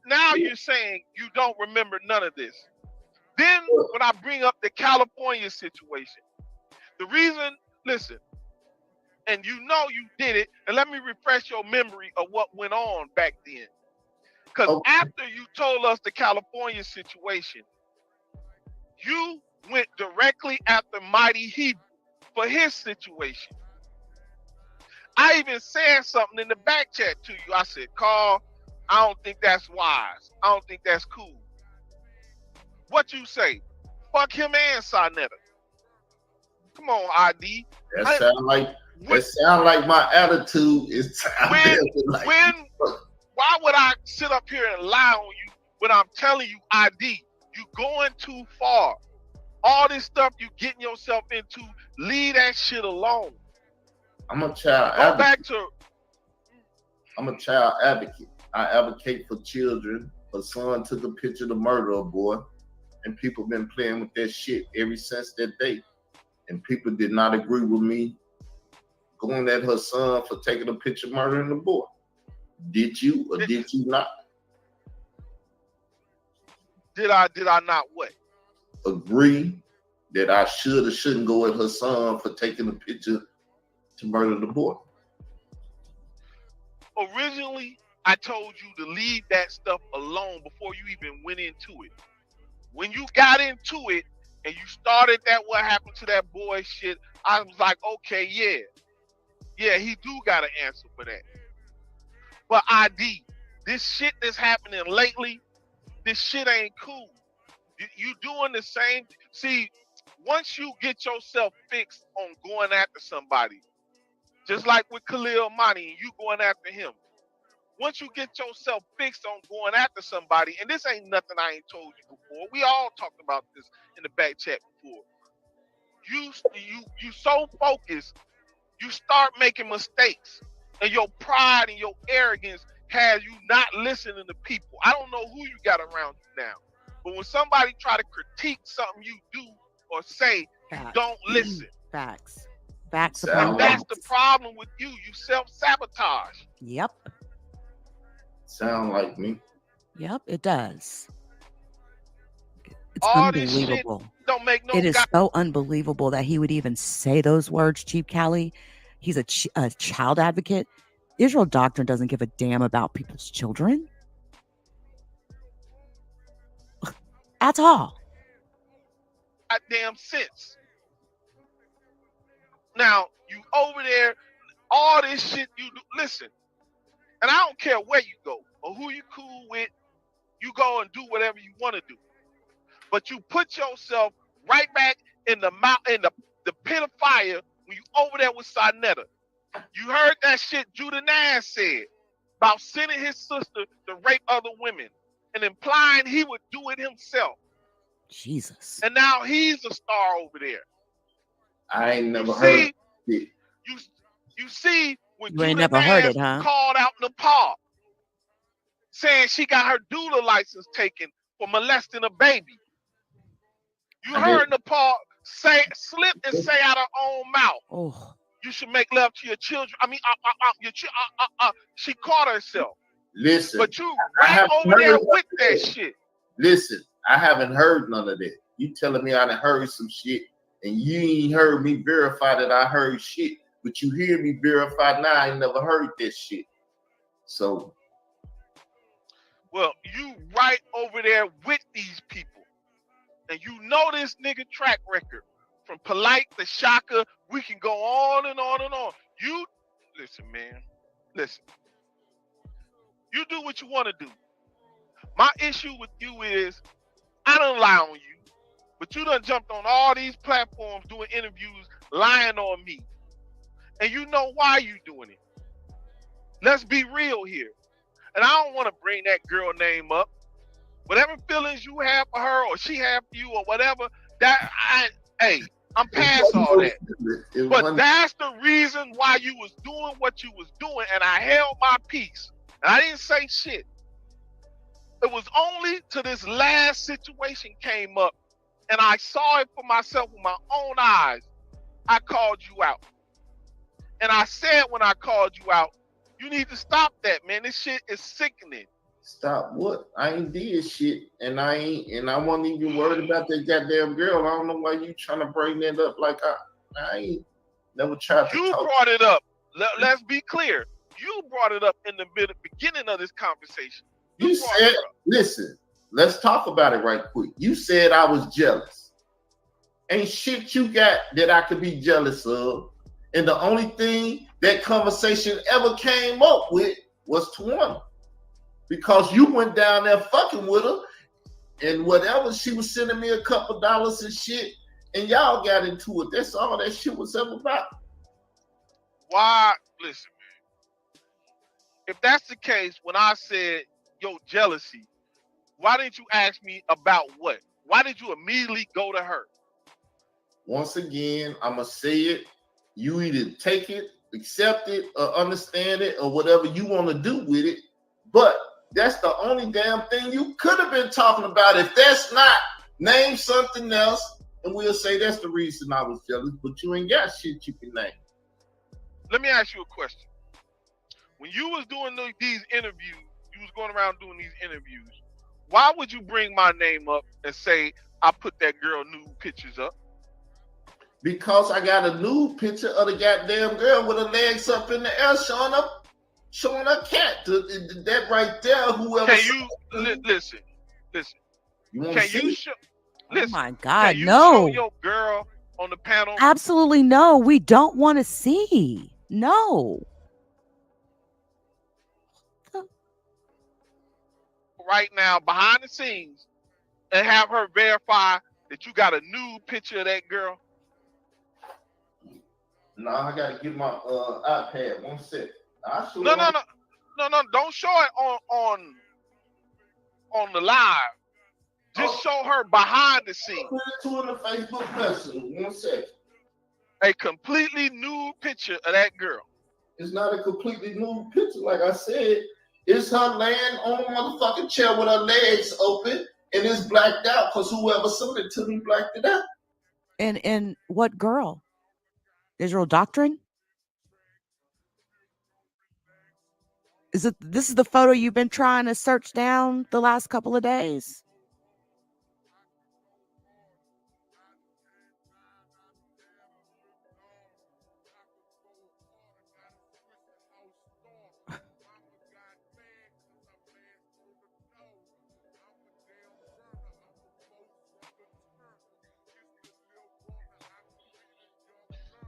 Speaker 8: now you're saying you don't remember none of this. Then when I bring up the California situation, the reason, listen, and you know you did it, and let me refresh your memory of what went on back then. Because
Speaker 7: Okay.
Speaker 8: after you told us the California situation, you went directly after Mighty Hebrew for his situation. I even said something in the back chat to you. I said, Carl, I don't think that's wise. I don't think that's cool. What you say? Fuck him and Saneter. Come on, ID.
Speaker 7: That sound like my attitude is
Speaker 8: Why would I sit up here and lie on you when I'm telling you ID? You going too far. All this stuff you getting yourself into, leave that shit alone.
Speaker 7: I'm a child
Speaker 8: Go
Speaker 7: advocate.
Speaker 8: back to.
Speaker 7: I'm a child advocate. I advocate for children. Her son took a picture of the murder of a boy, and people been playing with that shit ever since that day. And people did not agree with me going at her son for taking a picture of murdering the boy. Did you or did you not?
Speaker 8: Did I not what?
Speaker 7: Agree that I should or shouldn't go at her son for taking a picture to murder the boy?
Speaker 8: Originally, I told you to leave that stuff alone before you even went into it. When you got into it and you started that what happened to that boy shit, I was like, okay, yeah, he do got an answer for that. But ID, this shit that's happening lately, this shit ain't cool. You doing the same. See, once you get yourself fixed on going after somebody, just like with Khalil Money and you going after him, once you get yourself fixed on going after somebody, and this ain't nothing I ain't told you before. We all talked about this in the back chat before. You so focused, you start making mistakes, and your pride and your arrogance has you not listening to people. I don't know who you got around you now, but when somebody try to critique something you do or say, you don't listen.
Speaker 1: Facts.
Speaker 8: And that's the problem with you. You self-sabotage.
Speaker 1: Yep.
Speaker 7: Sound like me.
Speaker 1: Yep, it does. It's
Speaker 8: All
Speaker 1: unbelievable.
Speaker 8: This shit don't make no.
Speaker 1: It is so unbelievable that he would even say those words, Chief Cali. He's a child advocate. Israel Doctrine doesn't give a damn about people's children at all.
Speaker 8: Goddamn sense. Now you over there, all this shit you do. Listen, and I don't care where you go or who you cool with. You go and do whatever you want to do, but you put yourself right back in the pit of fire when you over there with Saneter. You heard that shit Judah Nash said about sending his sister to rape other women and implying he would do it himself.
Speaker 1: Jesus.
Speaker 8: And now he's a star over there.
Speaker 7: I ain't never heard it.
Speaker 8: You see when
Speaker 1: You ain't
Speaker 8: Judah
Speaker 1: never heard
Speaker 8: Nash
Speaker 1: it, huh?
Speaker 8: called out Napah saying she got her doula license taken for molesting a baby. You heard Napah slip and say out her own mouth.
Speaker 1: Oh.
Speaker 8: You should make love to your children. I mean, she caught herself.
Speaker 7: Listen,
Speaker 8: but you right over there with that shit.
Speaker 7: Listen, I haven't heard none of that. You telling me I done heard some shit, and you ain't heard me verify that I heard shit, but you hear me verify now. I ain't never heard that shit. So,
Speaker 8: well, you right over there with these people, and you know this nigga track record. From Polite to Shaka, we can go on and on and on. You, listen, man, listen. You do what you want to do. My issue with you is, I don't lie on you, but you done jumped on all these platforms doing interviews, lying on me. And you know why you doing it. Let's be real here. And I don't want to bring that girl name up. Whatever feelings you have for her or she have for you or whatever, I'm past all that. But that's the reason why you was doing what you was doing, and I held my peace. And I didn't say shit. It was only till this last situation came up, and I saw it for myself with my own eyes, I called you out. And I said when I called you out, You need to stop that, man. This shit is sickening.
Speaker 7: Stop what? I ain't did shit, and I wasn't even worried about that goddamn girl. I don't know why you trying to bring that up. Like I ain't never tried to
Speaker 8: You
Speaker 7: talk.
Speaker 8: brought it up. Let's be clear. You brought it up in the beginning of this conversation.
Speaker 7: You said, listen, let's talk about it right quick. You said I was jealous. Ain't shit you got that I could be jealous of. And the only thing that conversation ever came up with was Tawana. Because you went down there fucking with her and whatever, she was sending me a couple dollars and shit, and y'all got into it. That's all that shit was ever about.
Speaker 8: Why? Listen, man. If that's the case, when I said, yo, jealousy, why didn't you ask me about what? Why did you immediately go to her?
Speaker 7: Once again, I'm going to say it. You either take it, accept it, or understand it, or whatever you want to do with it. But that's the only damn thing you could have been talking about. If that's not, name something else, and we'll say that's the reason I was jealous. But you ain't got shit you can name.
Speaker 8: Let me ask you a question. When you was doing these interviews, you was going around doing these interviews, why would you bring my name up and say I put that girl nude pictures up?
Speaker 7: Because I got a nude picture of the goddamn girl with her legs up in the air showing her cat. That right there, whoever.
Speaker 8: Can you listen?
Speaker 7: You
Speaker 8: can you show? Listen,
Speaker 1: oh my God,
Speaker 8: can you
Speaker 1: no!
Speaker 8: show your girl on the panel?
Speaker 1: Absolutely no. We don't want to see. No.
Speaker 8: Right now, behind the scenes, and have her verify that you got a nude picture of that girl.
Speaker 7: No, I gotta get my iPad. 1 sec.
Speaker 8: No. Don't show it on the live. Just show her behind the scenes.
Speaker 7: Put it to in the Facebook Messenger. 1 sec.
Speaker 8: A completely nude picture of that girl.
Speaker 7: It's not a completely nude picture, like I said. It's her laying on a motherfucking chair with her legs open, and it's blacked out because whoever sent it to me blacked it out.
Speaker 1: And what girl? Israel Doctrine? This is the photo you've been trying to search down the last couple of days?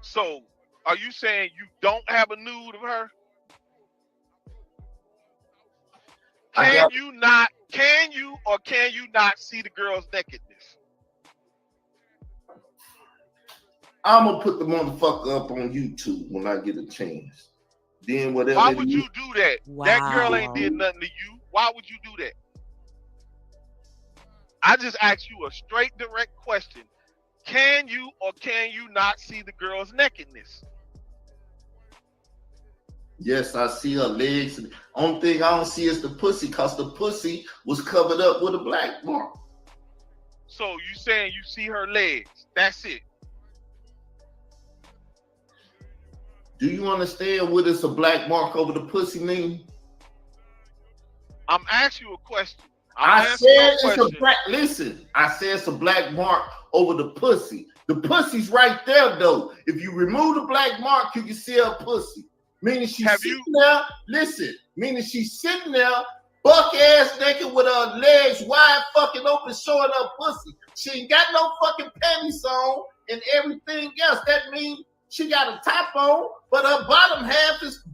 Speaker 8: So, are you saying you don't have a nude of her? Can you not see the girl's nakedness?
Speaker 7: I'm gonna put the motherfucker up on YouTube when I get a chance. Then whatever.
Speaker 8: Why would you do that?
Speaker 1: Wow.
Speaker 8: That girl ain't did nothing to you. Why would you do that? I just asked you a straight, direct question. Can you or can you not see the girl's nakedness?
Speaker 7: Yes, I see her legs. Only thing I don't see is the pussy, because the pussy was covered up with a black mark.
Speaker 8: So you saying you see her legs? That's it.
Speaker 7: Do you understand what is a black mark over the pussy mean?
Speaker 8: I'm asking you a question.
Speaker 7: I said it's a black. Listen, I said it's a black mark over the pussy. The pussy's right there, though. If you remove the black mark, you can see her pussy. Meaning she's sitting there. Listen, meaning she's sitting there, buck ass naked with her legs wide fucking open, showing her pussy. She ain't got no fucking panties on and everything else. That means she got a top on, but her bottom half is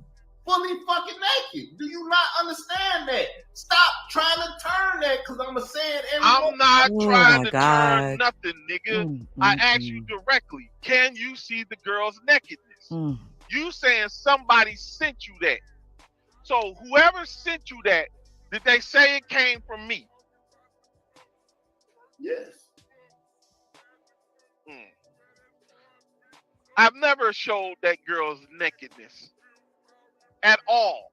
Speaker 7: fully fucking naked. Do you not understand that? Stop trying to turn that, because I'm saying
Speaker 8: I'm not trying to turn nothing, nigga. I asked you directly. Can you see the girl's nakedness? You saying somebody sent you that. So whoever sent you that, did they say it came from me?
Speaker 7: Yes.
Speaker 8: I've never showed that girl's nakedness at all.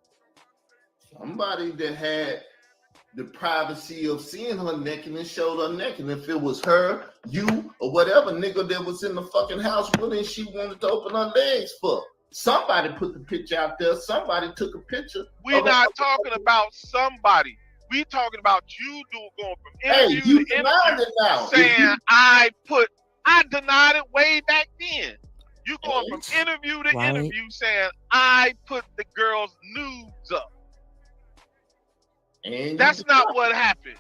Speaker 7: Somebody that had the privacy of seeing her nakedness showed her naked. If it was her, you, or whatever nigga that was in the fucking house with her, and she wanted to open her legs for. Somebody put the picture out there. Somebody took a picture.
Speaker 8: We're not talking about somebody. We talking about you going from interview
Speaker 7: you
Speaker 8: to
Speaker 7: denied
Speaker 8: interview,
Speaker 7: it now.
Speaker 8: saying I denied it way back then. You going from interview to interview saying I put the girl's nudes up.
Speaker 7: And
Speaker 8: that's not what happened.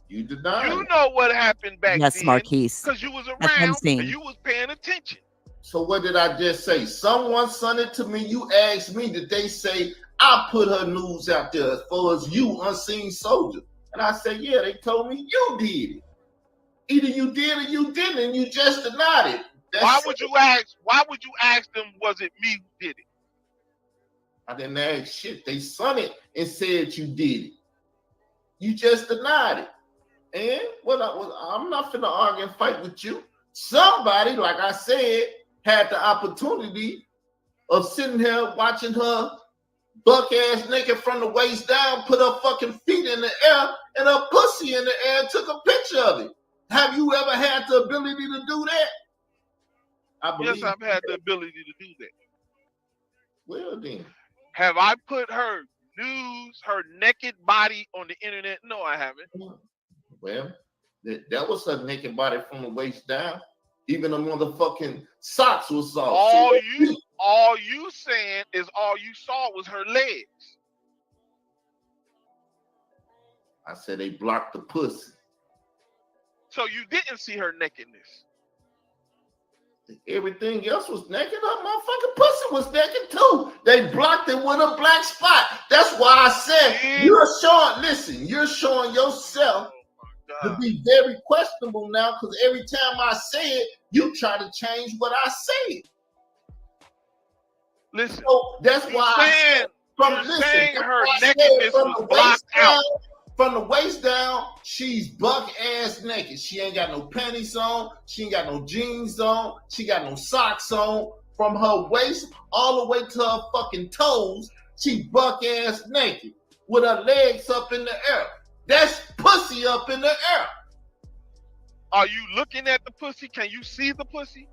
Speaker 7: You denied.
Speaker 8: You know what happened back
Speaker 1: yes,
Speaker 8: then.
Speaker 1: Marquise.
Speaker 8: Because you was around and you was paying attention.
Speaker 7: So what did I just say? Someone sent it to me. You asked me, did they say I put her news out there as far as you, unseen soldier? And I said, yeah, they told me you did it. Either you did or you didn't, and you just denied it.
Speaker 8: Why would you ask them, was it me who did it?
Speaker 7: I didn't ask shit. They sent it and said you did it. You just denied it. And I'm not finna argue and fight with you. Somebody, like I said, had the opportunity of sitting here watching her buck ass naked from the waist down, put her fucking feet in the air and her pussy in the air and took a picture of it. Have you ever had the ability to do that?
Speaker 8: Yes, I've had the ability to do that.
Speaker 7: Well then.
Speaker 8: Have I put her nudes, her naked body on the internet? No, I haven't.
Speaker 7: Well, that was her naked body from the waist down. Even the motherfucking socks was off.
Speaker 8: All you saying is all you saw was her legs.
Speaker 7: I said they blocked the pussy.
Speaker 8: So you didn't see her nakedness.
Speaker 7: Everything else was naked. Her motherfucking pussy was naked too. They blocked it with a black spot. That's why I said you're showing yourself to be very questionable now, because every time I say it, you try to change what I say.
Speaker 8: Listen,
Speaker 7: so that's why
Speaker 8: her nakedness was blocked out.
Speaker 7: From the waist down, she's buck ass naked. She ain't got no panties on. She ain't got no jeans on. She got no socks on. From her waist all the way to her fucking toes, she buck ass naked with her legs up in the air. That's pussy up in the air.
Speaker 8: Are you looking at the pussy? Can you see the pussy?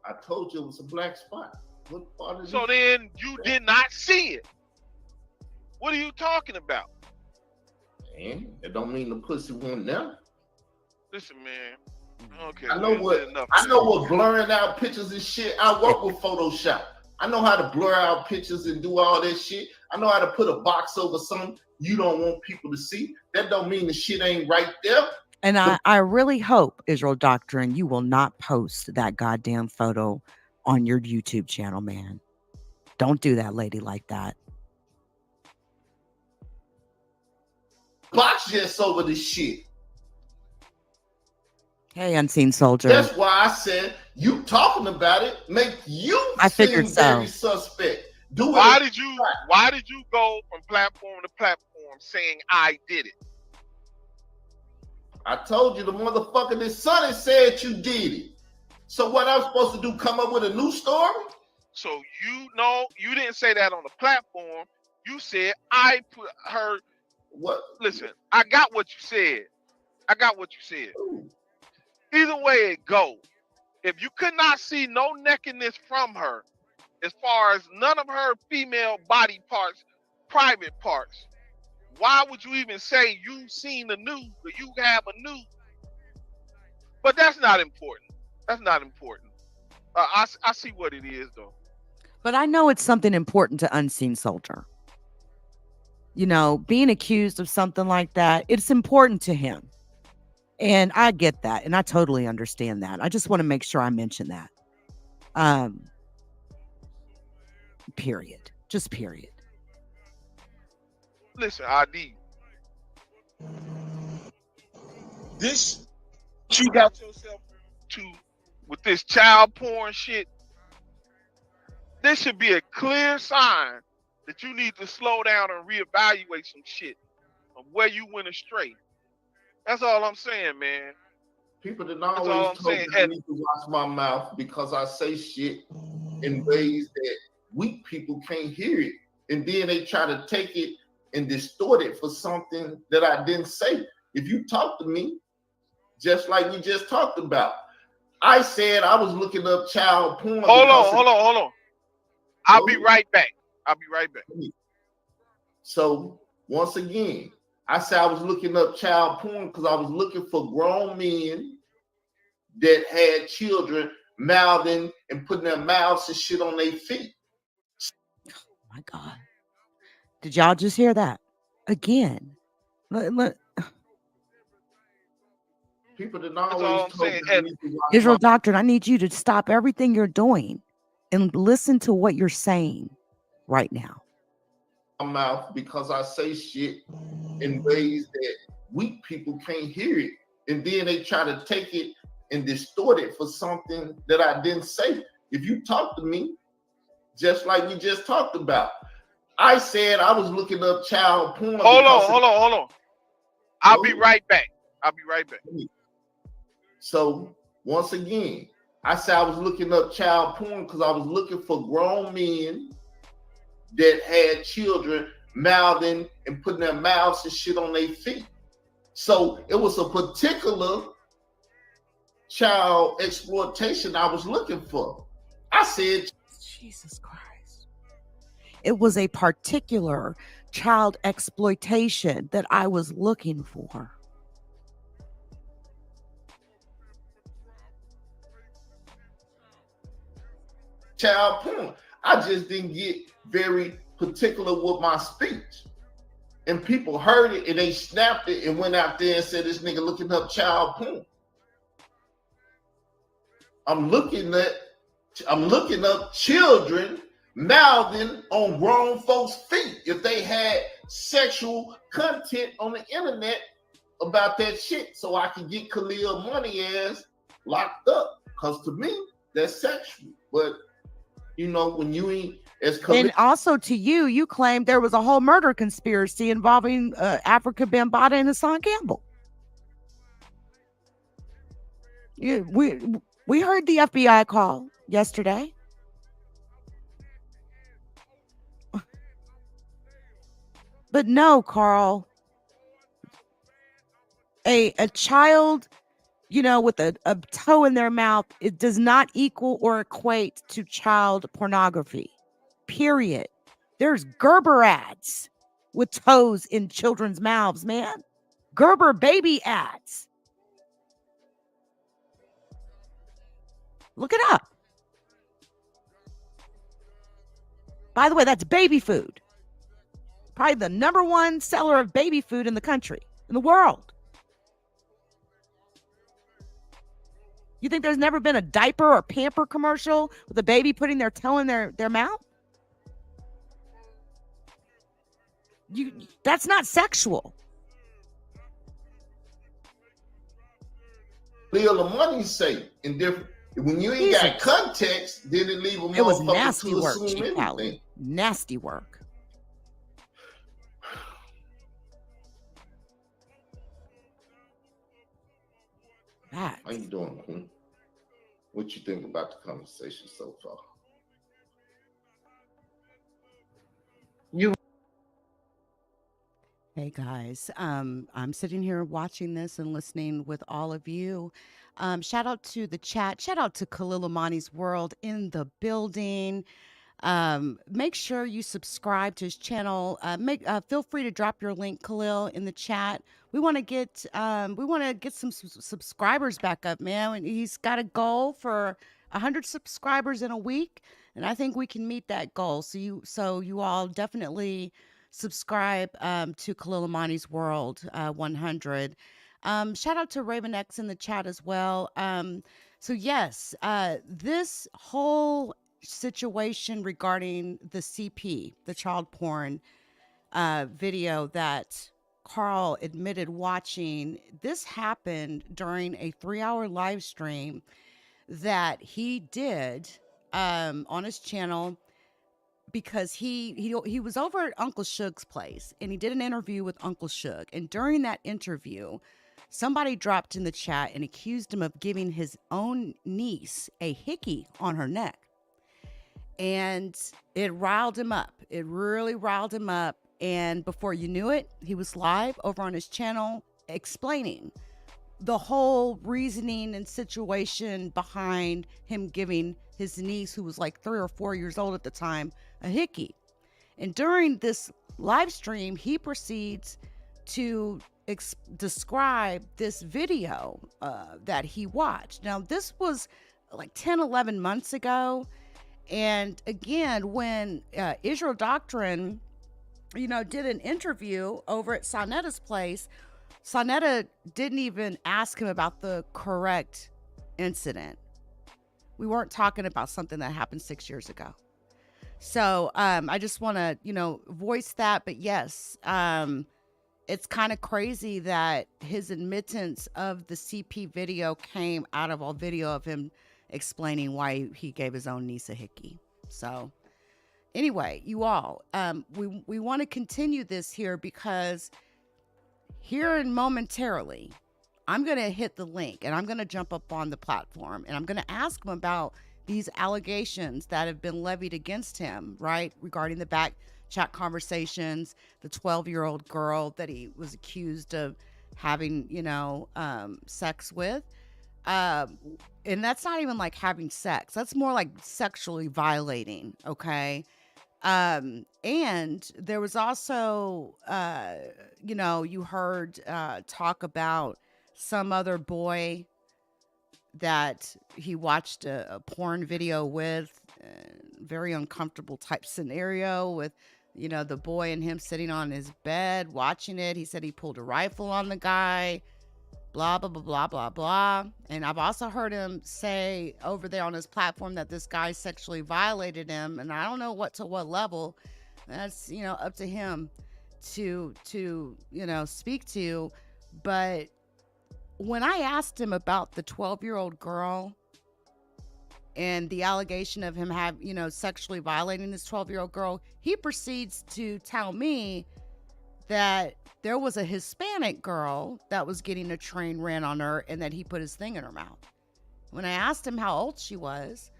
Speaker 7: I told you it was a black spot. What part is
Speaker 8: so then you did not see it. What are you talking about?
Speaker 7: Man, it don't mean the pussy wasn't there.
Speaker 8: Listen, man. Okay.
Speaker 7: I know what blurring out pictures and shit. I work with Photoshop. I know how to blur out pictures and do all that shit. I know how to put a box over something you don't want people to see. That don't mean the shit ain't right there.
Speaker 1: And I really hope, Israel Doctrine, you will not post that goddamn photo on your YouTube channel, man. Don't do that, lady, like that.
Speaker 7: Box just over this shit.
Speaker 1: Hey, unseen soldier.
Speaker 7: That's why I said you talking about it make you seem very suspect.
Speaker 8: Why did you go from platform to platform saying I did it?
Speaker 7: I told you the motherfucker this Sonny said you did it. So what I'm supposed to do? Come up with a new story?
Speaker 8: So you didn't say that on the platform. You said I put her.
Speaker 7: What?
Speaker 8: Listen, I got what you said. Ooh. Either way it go, if you could not see no nakedness from her, as far as none of her female body parts, private parts, why would you even say you seen the nude or you have a nude? But that's not important. I see what it is though.
Speaker 1: But I know it's something important to unseen soldier. You know, being accused of something like that, it's important to him. And I get that. And I totally understand that. I just want to make sure I mention that. Period. Just period.
Speaker 8: Listen, ID. This you got yourself to with this child porn shit. This should be a clear sign that you need to slow down and reevaluate some shit of where you went astray. That's all I'm saying, man.
Speaker 7: People that always told me I need to watch my mouth because I say shit in ways that weak people can't hear it. And then they try to take it and distort it for something that I didn't say. If you talk to me, just like we just talked about, I said I was looking up child porn.
Speaker 8: Hold on. I'll be right back. I'll be right back.
Speaker 7: So once again, I said I was looking up child porn because I was looking for grown men that had children mouthing and putting their mouths and shit on their feet.
Speaker 1: Oh my God. Did y'all just hear that? Again.
Speaker 7: People that
Speaker 8: That's all
Speaker 7: always
Speaker 8: I'm
Speaker 7: told
Speaker 8: saying.
Speaker 7: me
Speaker 8: And
Speaker 7: to watch
Speaker 1: Israel Doctrine, I need you to stop everything you're doing and listen to what you're saying right now.
Speaker 7: my mouth because I say shit in ways that weak people can't hear it. And then they try to take it and distort it for something that I didn't say. If you talk to me, just like we just talked about, I said I was looking up child porn.
Speaker 8: hold on. I'll be right back.
Speaker 7: So once again, I said I was looking up child porn because I was looking for grown men that had children mouthing and putting their mouths and shit on their feet. So it was a particular child exploitation I was looking for. I said,
Speaker 1: Jesus Christ. It was a particular child exploitation that I was looking for.
Speaker 7: child porn. I just didn't get very particular with my speech. And people heard it and they snapped it and went out there and said, this nigga looking up child porn. I'm looking up children mouthing on grown folks' feet if they had sexual content on the internet about that shit, so I can get Khalil money ass locked up. Because to me, that's sexual. But you know, when you ain't as Khalil,
Speaker 1: And also to you, you claimed there was a whole murder conspiracy involving Africa Bambaataa and Hassan Campbell. Yeah, we heard the FBI call yesterday. But no, Carl, a child, you know, with a toe in their mouth, it does not equal or equate to child pornography. Period. There's Gerber ads with toes in children's mouths, man. Gerber baby ads. Look it up. By the way, that's baby food. Probably the number one seller of baby food in the country, in the world. You think there's never been a diaper or pamper commercial with a baby putting their toe in their mouth? That's not sexual.
Speaker 7: Khalil the money say in different. When you ain't got context, then it leave a
Speaker 1: It was
Speaker 7: motherfucker
Speaker 1: nasty
Speaker 7: to
Speaker 1: work,
Speaker 7: assume
Speaker 1: Chief Callie.
Speaker 7: anything.
Speaker 1: Nasty work. That.
Speaker 7: How you doing, Queen? What you think about the conversation so far?
Speaker 1: Hey guys, I'm sitting here watching this and listening with all of you. Shout out to the chat. Shout out to Khalil Amani's World in the building. Make sure you subscribe to his channel. Feel free to drop your link, Khalil, in the chat. We want to get some subscribers back up, man. And he's got a goal for 100 subscribers in a week, and I think we can meet that goal. So you all definitely subscribe to Khalil Amani's World 100. Shout out to Raven X in the chat as well. So yes, this whole situation regarding the CP, the child porn video that Carl admitted watching, this happened during a 3-hour live stream that he did on his channel, because he was over at Uncle Suge's place and he did an interview with Uncle Suge. And during that interview, somebody dropped in the chat and accused him of giving his own niece a hickey on her neck. And it riled him up. It really riled him up. And before you knew it, he was live over on his channel explaining the whole reasoning and situation behind him giving his niece, who was like 3 or 4 years old at the time, a hickey. And during this live stream, he proceeds to describe this video that he watched. Now, this was like 10, 11 months ago. And again, when Israel Doctrine, did an interview over at Saneter's place, Saneter didn't even ask him about the correct incident. We weren't talking about something that happened 6 years ago. So I just want to, voice that. But yes, it's kind of crazy that his admittance of the CP video came out of a video of him explaining why he gave his own niece a hickey. So anyway, you all, we want to continue this here, because here and momentarily, I'm going to hit the link and I'm going to jump up on the platform and I'm going to ask him about these allegations that have been levied against him, right? Regarding the back chat conversations, the 12-year-old girl that he was accused of having, sex with. And that's not even like having sex. That's more like sexually violating. Okay. And there was also, you heard, talk about some other boy that he watched a porn video with, very uncomfortable type scenario with, the boy and him sitting on his bed watching it. He said he pulled a rifle on the guy, blah, blah, blah, blah, blah, blah. And I've also heard him say over there on his platform that this guy sexually violated him. And I don't know what level. That's, up to him to speak to. But when I asked him about the 12-year-old girl and the allegation of him sexually violating this 12-year-old girl, he proceeds to tell me that there was a Hispanic girl that was getting a train ran on her and that he put his thing in her mouth. When I asked him how old she was,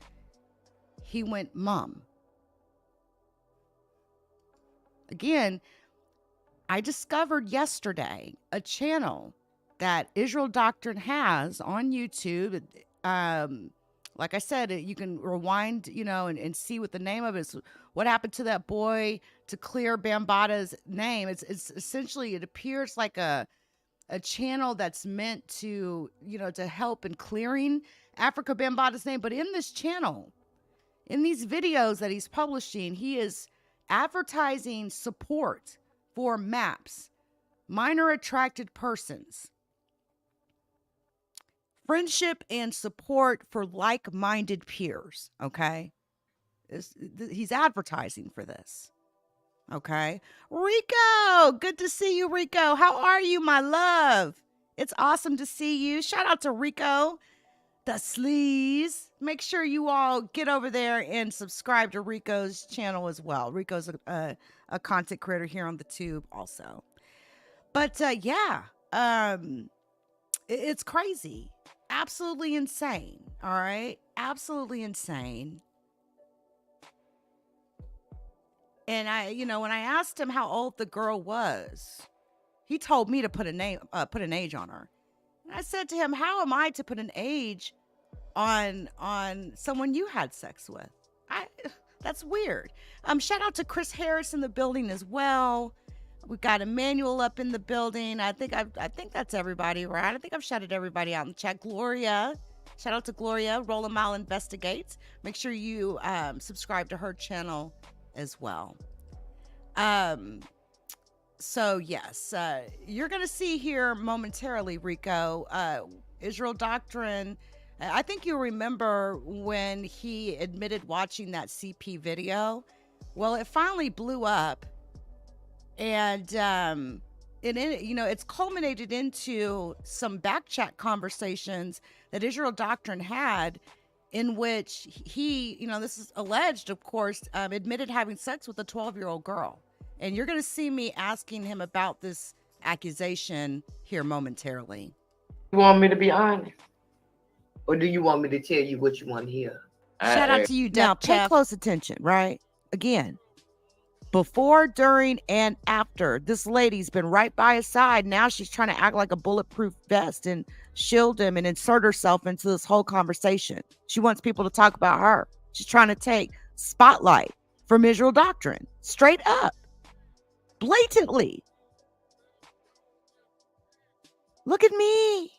Speaker 1: he went, "Mom." Again, I discovered yesterday a channel that Israel Doctrine has on YouTube. Like I said, you can rewind, and see what the name of it is. What happened to that boy, to clear Bambaataa name. It's essentially, it appears like a channel that's meant to, to help in clearing Africa Bambaataa's name. But in this channel, in these videos that he's publishing, he is advertising support for MAPS, minor attracted persons. Friendship and support for like-minded peers, okay? He's advertising for this, okay? Rico, good to see you, Rico. How are you, my love? It's awesome to see you. Shout out to Rico, the sleaze. Make sure you all get over there and subscribe to Rico's channel as well. Rico's a content creator here on the tube also. But it's crazy. Absolutely insane. All right. Absolutely insane. And when I asked him how old the girl was, he told me to put an age on her. And I said to him, how am I to put an age on someone you had sex with? That's weird. Shout out to Chris Harris in the building as well. We got Emmanuel up in the building. I think that's everybody, right? I think I've shouted everybody out in the chat. Gloria, shout out to Gloria. Roll a Mile Investigates. Make sure you subscribe to her channel as well. So yes, you're gonna see here momentarily, Rico. Israel Doctrine. I think you remember when he admitted watching that CP video. Well, it finally blew up. And it's culminated into some backchat conversations that Israel Doctrine had, in which he, this is alleged, of course, admitted having sex with a 12-year-old girl. And you're going to see me asking him about this accusation here momentarily.
Speaker 6: You want me to be honest? Or do you want me to tell you what you want to hear?
Speaker 1: Shout out to you, now. Pay close attention, right? Again. Before, during, and after. This lady's been right by his side. Now she's trying to act like a bulletproof vest and shield him and insert herself into this whole conversation. She wants people to talk about her. She's trying to take spotlight from Israel Doctrine, straight up, blatantly. Look at me.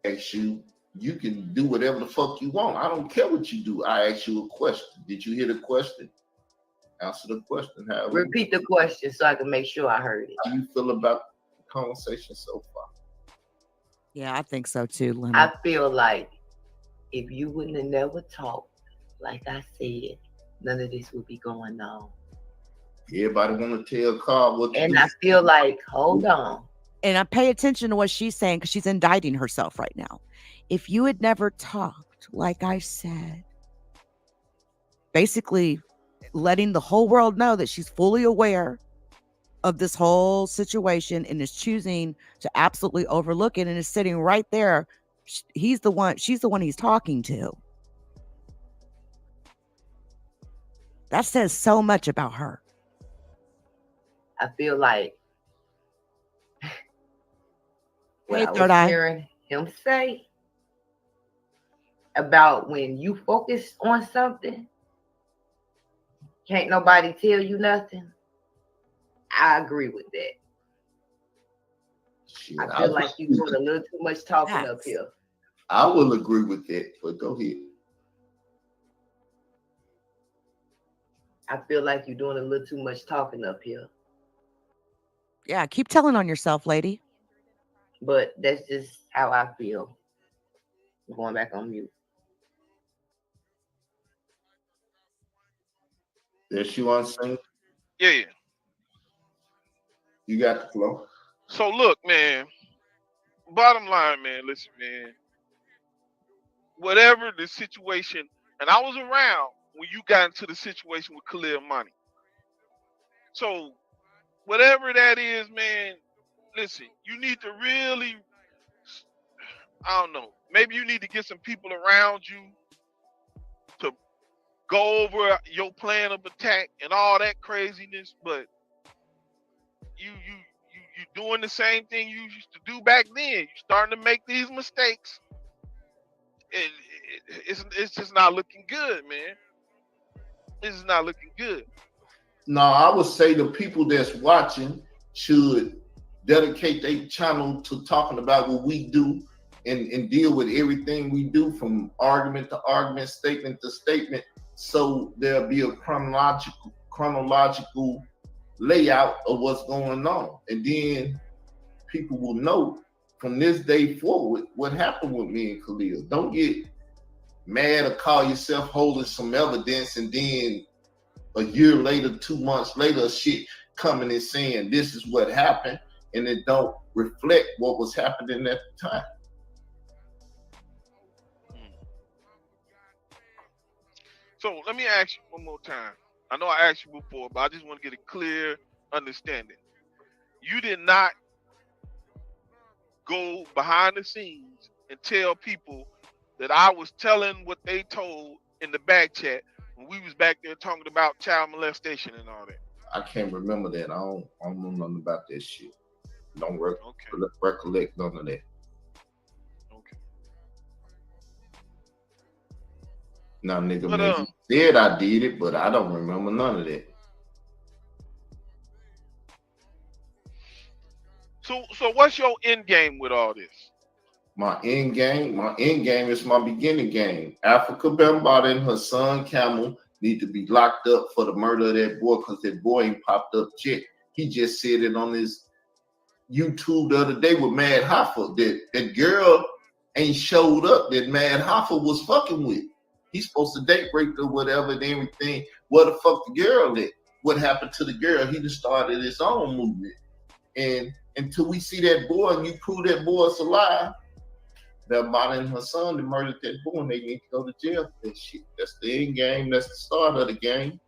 Speaker 7: Ask you, you can do whatever the fuck you want. I don't care what you do. I ask you a question. Did you hear the question? Answer the question.
Speaker 6: Repeat the question so I can make sure I heard it.
Speaker 7: How do you feel about the conversation so far?
Speaker 1: Yeah, I think so too, Leonard.
Speaker 6: I feel like if you wouldn't have never talked, like I said, none of this would be going on.
Speaker 7: Everybody want to tell Carl what to
Speaker 6: And
Speaker 7: do.
Speaker 6: I feel like, hold on.
Speaker 1: And I pay attention to what she's saying because she's indicting herself right now. If you had never talked, like I said, basically letting the whole world know that she's fully aware of this whole situation and is choosing to absolutely overlook it and is sitting right there. She's the one he's talking to. That says so much about her.
Speaker 6: I feel like what
Speaker 1: Hey,
Speaker 6: I
Speaker 1: Third
Speaker 6: was
Speaker 1: Eye.
Speaker 6: hearing him say about when you focus on something, can't nobody tell you nothing. I agree with that.
Speaker 7: Shit,
Speaker 6: I feel like you're doing a little too much talking up here.
Speaker 7: I will agree with that, but go ahead.
Speaker 6: I feel like you're doing a little too much talking up here.
Speaker 1: Yeah, keep telling on yourself, lady.
Speaker 6: But that's just how I feel. I'm going back on mute.
Speaker 7: That's you on sync?
Speaker 8: Yeah.
Speaker 7: You got the flow.
Speaker 8: So look, man. Bottom line, man. Listen, man. Whatever the situation, and I was around when you got into the situation with Khalil Money. So whatever that is, man. Listen, you need to really, I don't know. Maybe you need to get some people around you to go over your plan of attack and all that craziness, but you doing the same thing you used to do back then. You starting to make these mistakes. It's just not looking good, man. It's not looking good.
Speaker 7: No, I would say the people that's watching should dedicate their channel to talking about what we do and deal with everything we do from argument to argument, statement to statement, so there'll be a chronological layout of what's going on. And then people will know from this day forward what happened with me and Khalil. Don't get mad or call yourself holding some evidence and then a year later, 2 months later, shit coming and saying this is what happened, and it don't reflect what was happening at the time.
Speaker 8: So let me ask you one more time. I know I asked you before, but I just want to get a clear understanding. You did not go behind the scenes and tell people that I was telling what they told in the back chat when we was back there talking about child molestation and all that.
Speaker 7: I can't remember that. I don't know nothing about that shit. Don't
Speaker 8: Okay.
Speaker 7: recollect none of that.
Speaker 8: Okay.
Speaker 7: Now, nigga,
Speaker 8: But,
Speaker 7: maybe said I did it, but I don't remember none of that.
Speaker 8: So what's your end game with all this?
Speaker 7: My end game is my beginning game. Africa Bambaataa and her son Camel need to be locked up for the murder of that boy because that boy ain't popped up yet. He just said it on his YouTube the other day with Mad Hoffa that girl ain't showed up that Mad Hoffa was fucking with. He's supposed to date rape or whatever and everything. Where the fuck the girl at? What happened to the girl? He just started his own movement. And until we see that boy and you prove that boy's alive, Bambaataa and her son that murdered that boy and they need to go to jail for that shit. That's the end game. That's the start of the game.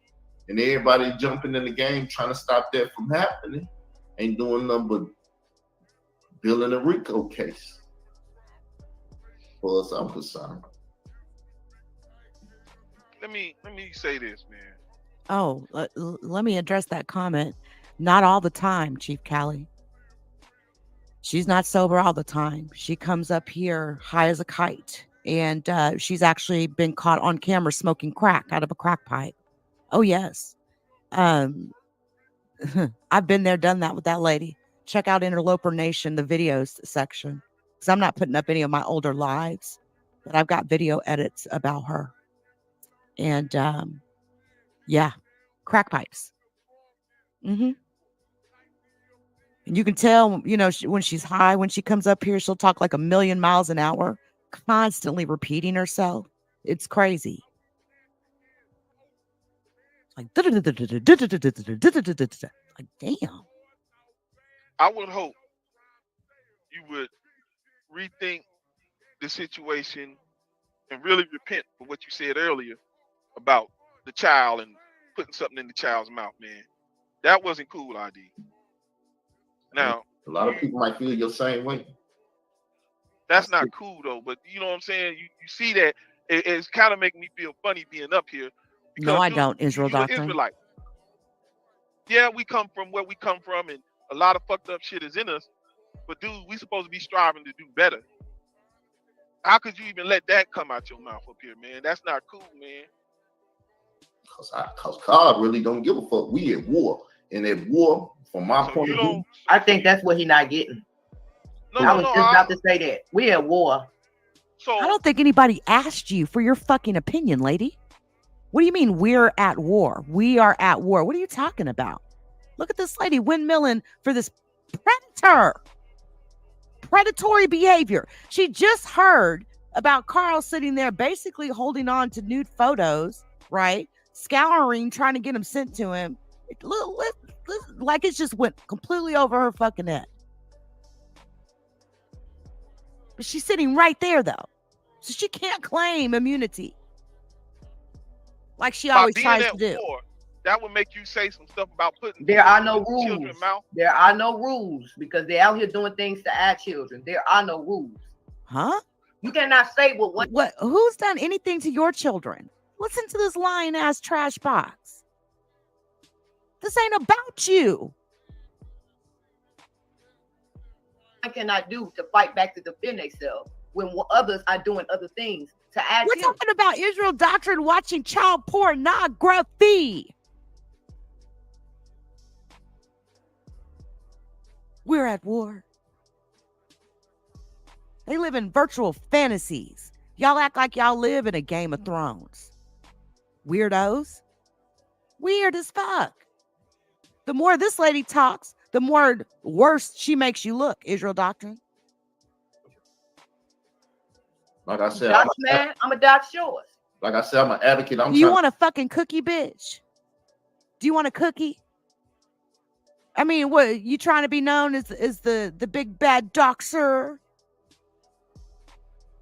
Speaker 7: And everybody jumping in the game trying to stop that from happening ain't doing nothing but building a RICO case. As far as I'm concerned.
Speaker 8: Let me say this, man.
Speaker 1: Oh, let me address that comment. Not all the time, Chief Callie. She's not sober all the time. She comes up here high as a kite. And she's actually been caught on camera smoking crack out of a crack pipe. Oh, yes. Um, I've been there, done that with that lady. Check out Interloper Nation, the videos section. Because I'm not putting up any of my older lives, but I've got video edits about her. And yeah, crack pipes. And you can tell, you know, when she's high, when she comes up here, she'll talk like 1,000,000 miles an hour, constantly repeating herself. It's crazy. Like, like, damn.
Speaker 8: I would hope you would rethink the situation and really repent for what you said earlier about the child and putting something in the child's mouth, man. That wasn't cool, ID. Now,
Speaker 7: a lot of people might feel your same way.
Speaker 8: that's not cool though, but you know what I'm saying? You see that it's kind of making me feel funny being up here.
Speaker 1: No, I don't,
Speaker 8: You're
Speaker 1: Israel
Speaker 8: an
Speaker 1: Doctrine.
Speaker 8: Israelite. Yeah, we come from where we come from, and a lot of fucked up shit is in us. But dude, we supposed to be striving to do better. How could you even let that come out your mouth up here, man? That's not cool, man.
Speaker 7: Because God really don't give a fuck. We at war. And at war, from my point of view,
Speaker 6: I think that's what he not getting. I was just about to say that. We at war.
Speaker 8: So
Speaker 1: I don't think anybody asked you for your fucking opinion, lady. What do you mean we're at war? We are at war. What are you talking about? Look at this lady windmilling for this predator. Predatory behavior. She just heard about Carl sitting there basically holding on to nude photos, right? Scouring, trying to get them sent to him. Like it just went completely over her fucking head. But she's sitting right there, though. So she can't claim immunity. Like she always tries to do.
Speaker 8: War, that would make you say some stuff about putting.
Speaker 6: There are no rules.
Speaker 8: Children's mouth.
Speaker 6: There are no rules because they're out here doing things to our children. There are no rules.
Speaker 1: Huh?
Speaker 6: You cannot say what.
Speaker 1: Who's done anything to your children? Listen to this lying ass trash box. This ain't about you.
Speaker 6: I cannot do to fight back to defend themselves when others are doing other things to add.
Speaker 1: We're talking about Israel Doctrine watching child pornography. We're at war. They live in virtual fantasies. Y'all act like y'all live in a Game of Thrones. Weirdos. Weird as fuck. The more this lady talks, the more worse she makes you look, Israel Doctrine.
Speaker 7: like I said,
Speaker 6: I'm a dox yours.
Speaker 7: Like I said, I'm an advocate.
Speaker 1: Do you want a fucking cookie, bitch? Do you want a cookie? I mean, what, you trying to be known as the big bad doxer?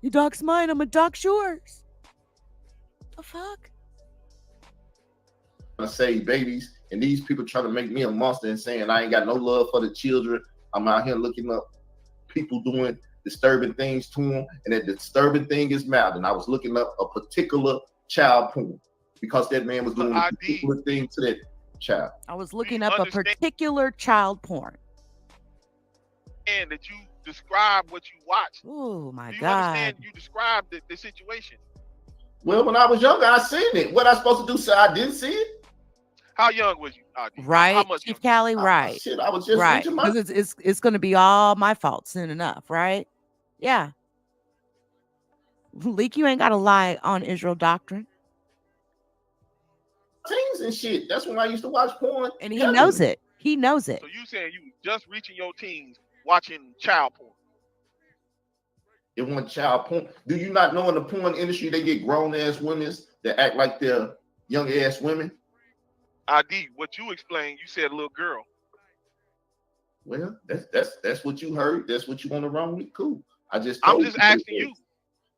Speaker 1: You dox mine, I'm a dox yours. The fuck?
Speaker 7: I say babies, and these people try to make me a monster and saying I ain't got no love for the children. I'm out here looking up people doing disturbing things to them, and that disturbing thing is mad. And I was looking up a particular child porn because that man was doing a particular thing to that child.
Speaker 1: I was looking up a particular child porn.
Speaker 8: And that you describe what you watch.
Speaker 1: Oh my
Speaker 8: Do you
Speaker 1: God.
Speaker 8: understand? You described the situation.
Speaker 7: Well, when I was younger, I seen it. What I supposed to do? So I didn't see it.
Speaker 8: How young was you?
Speaker 1: Right,
Speaker 8: How much
Speaker 1: Chief Callie, right.
Speaker 7: Shit, I was just
Speaker 1: right.
Speaker 7: reaching my...
Speaker 1: Because it's going to be all my fault soon enough, right? Yeah. Leak, you ain't got to lie on Israel Doctrine.
Speaker 7: Teens and shit. That's when I used to watch porn.
Speaker 1: And he knows it. He knows it.
Speaker 8: So you saying you just reaching your teens watching child porn?
Speaker 7: It wasn't child porn. Do you not know in the porn industry they get grown ass women that act like they're young ass women?
Speaker 8: ID, what you explained, you said a little girl.
Speaker 7: Well, that's what you heard. That's what you want to run with. Cool. I'm just
Speaker 8: asking you.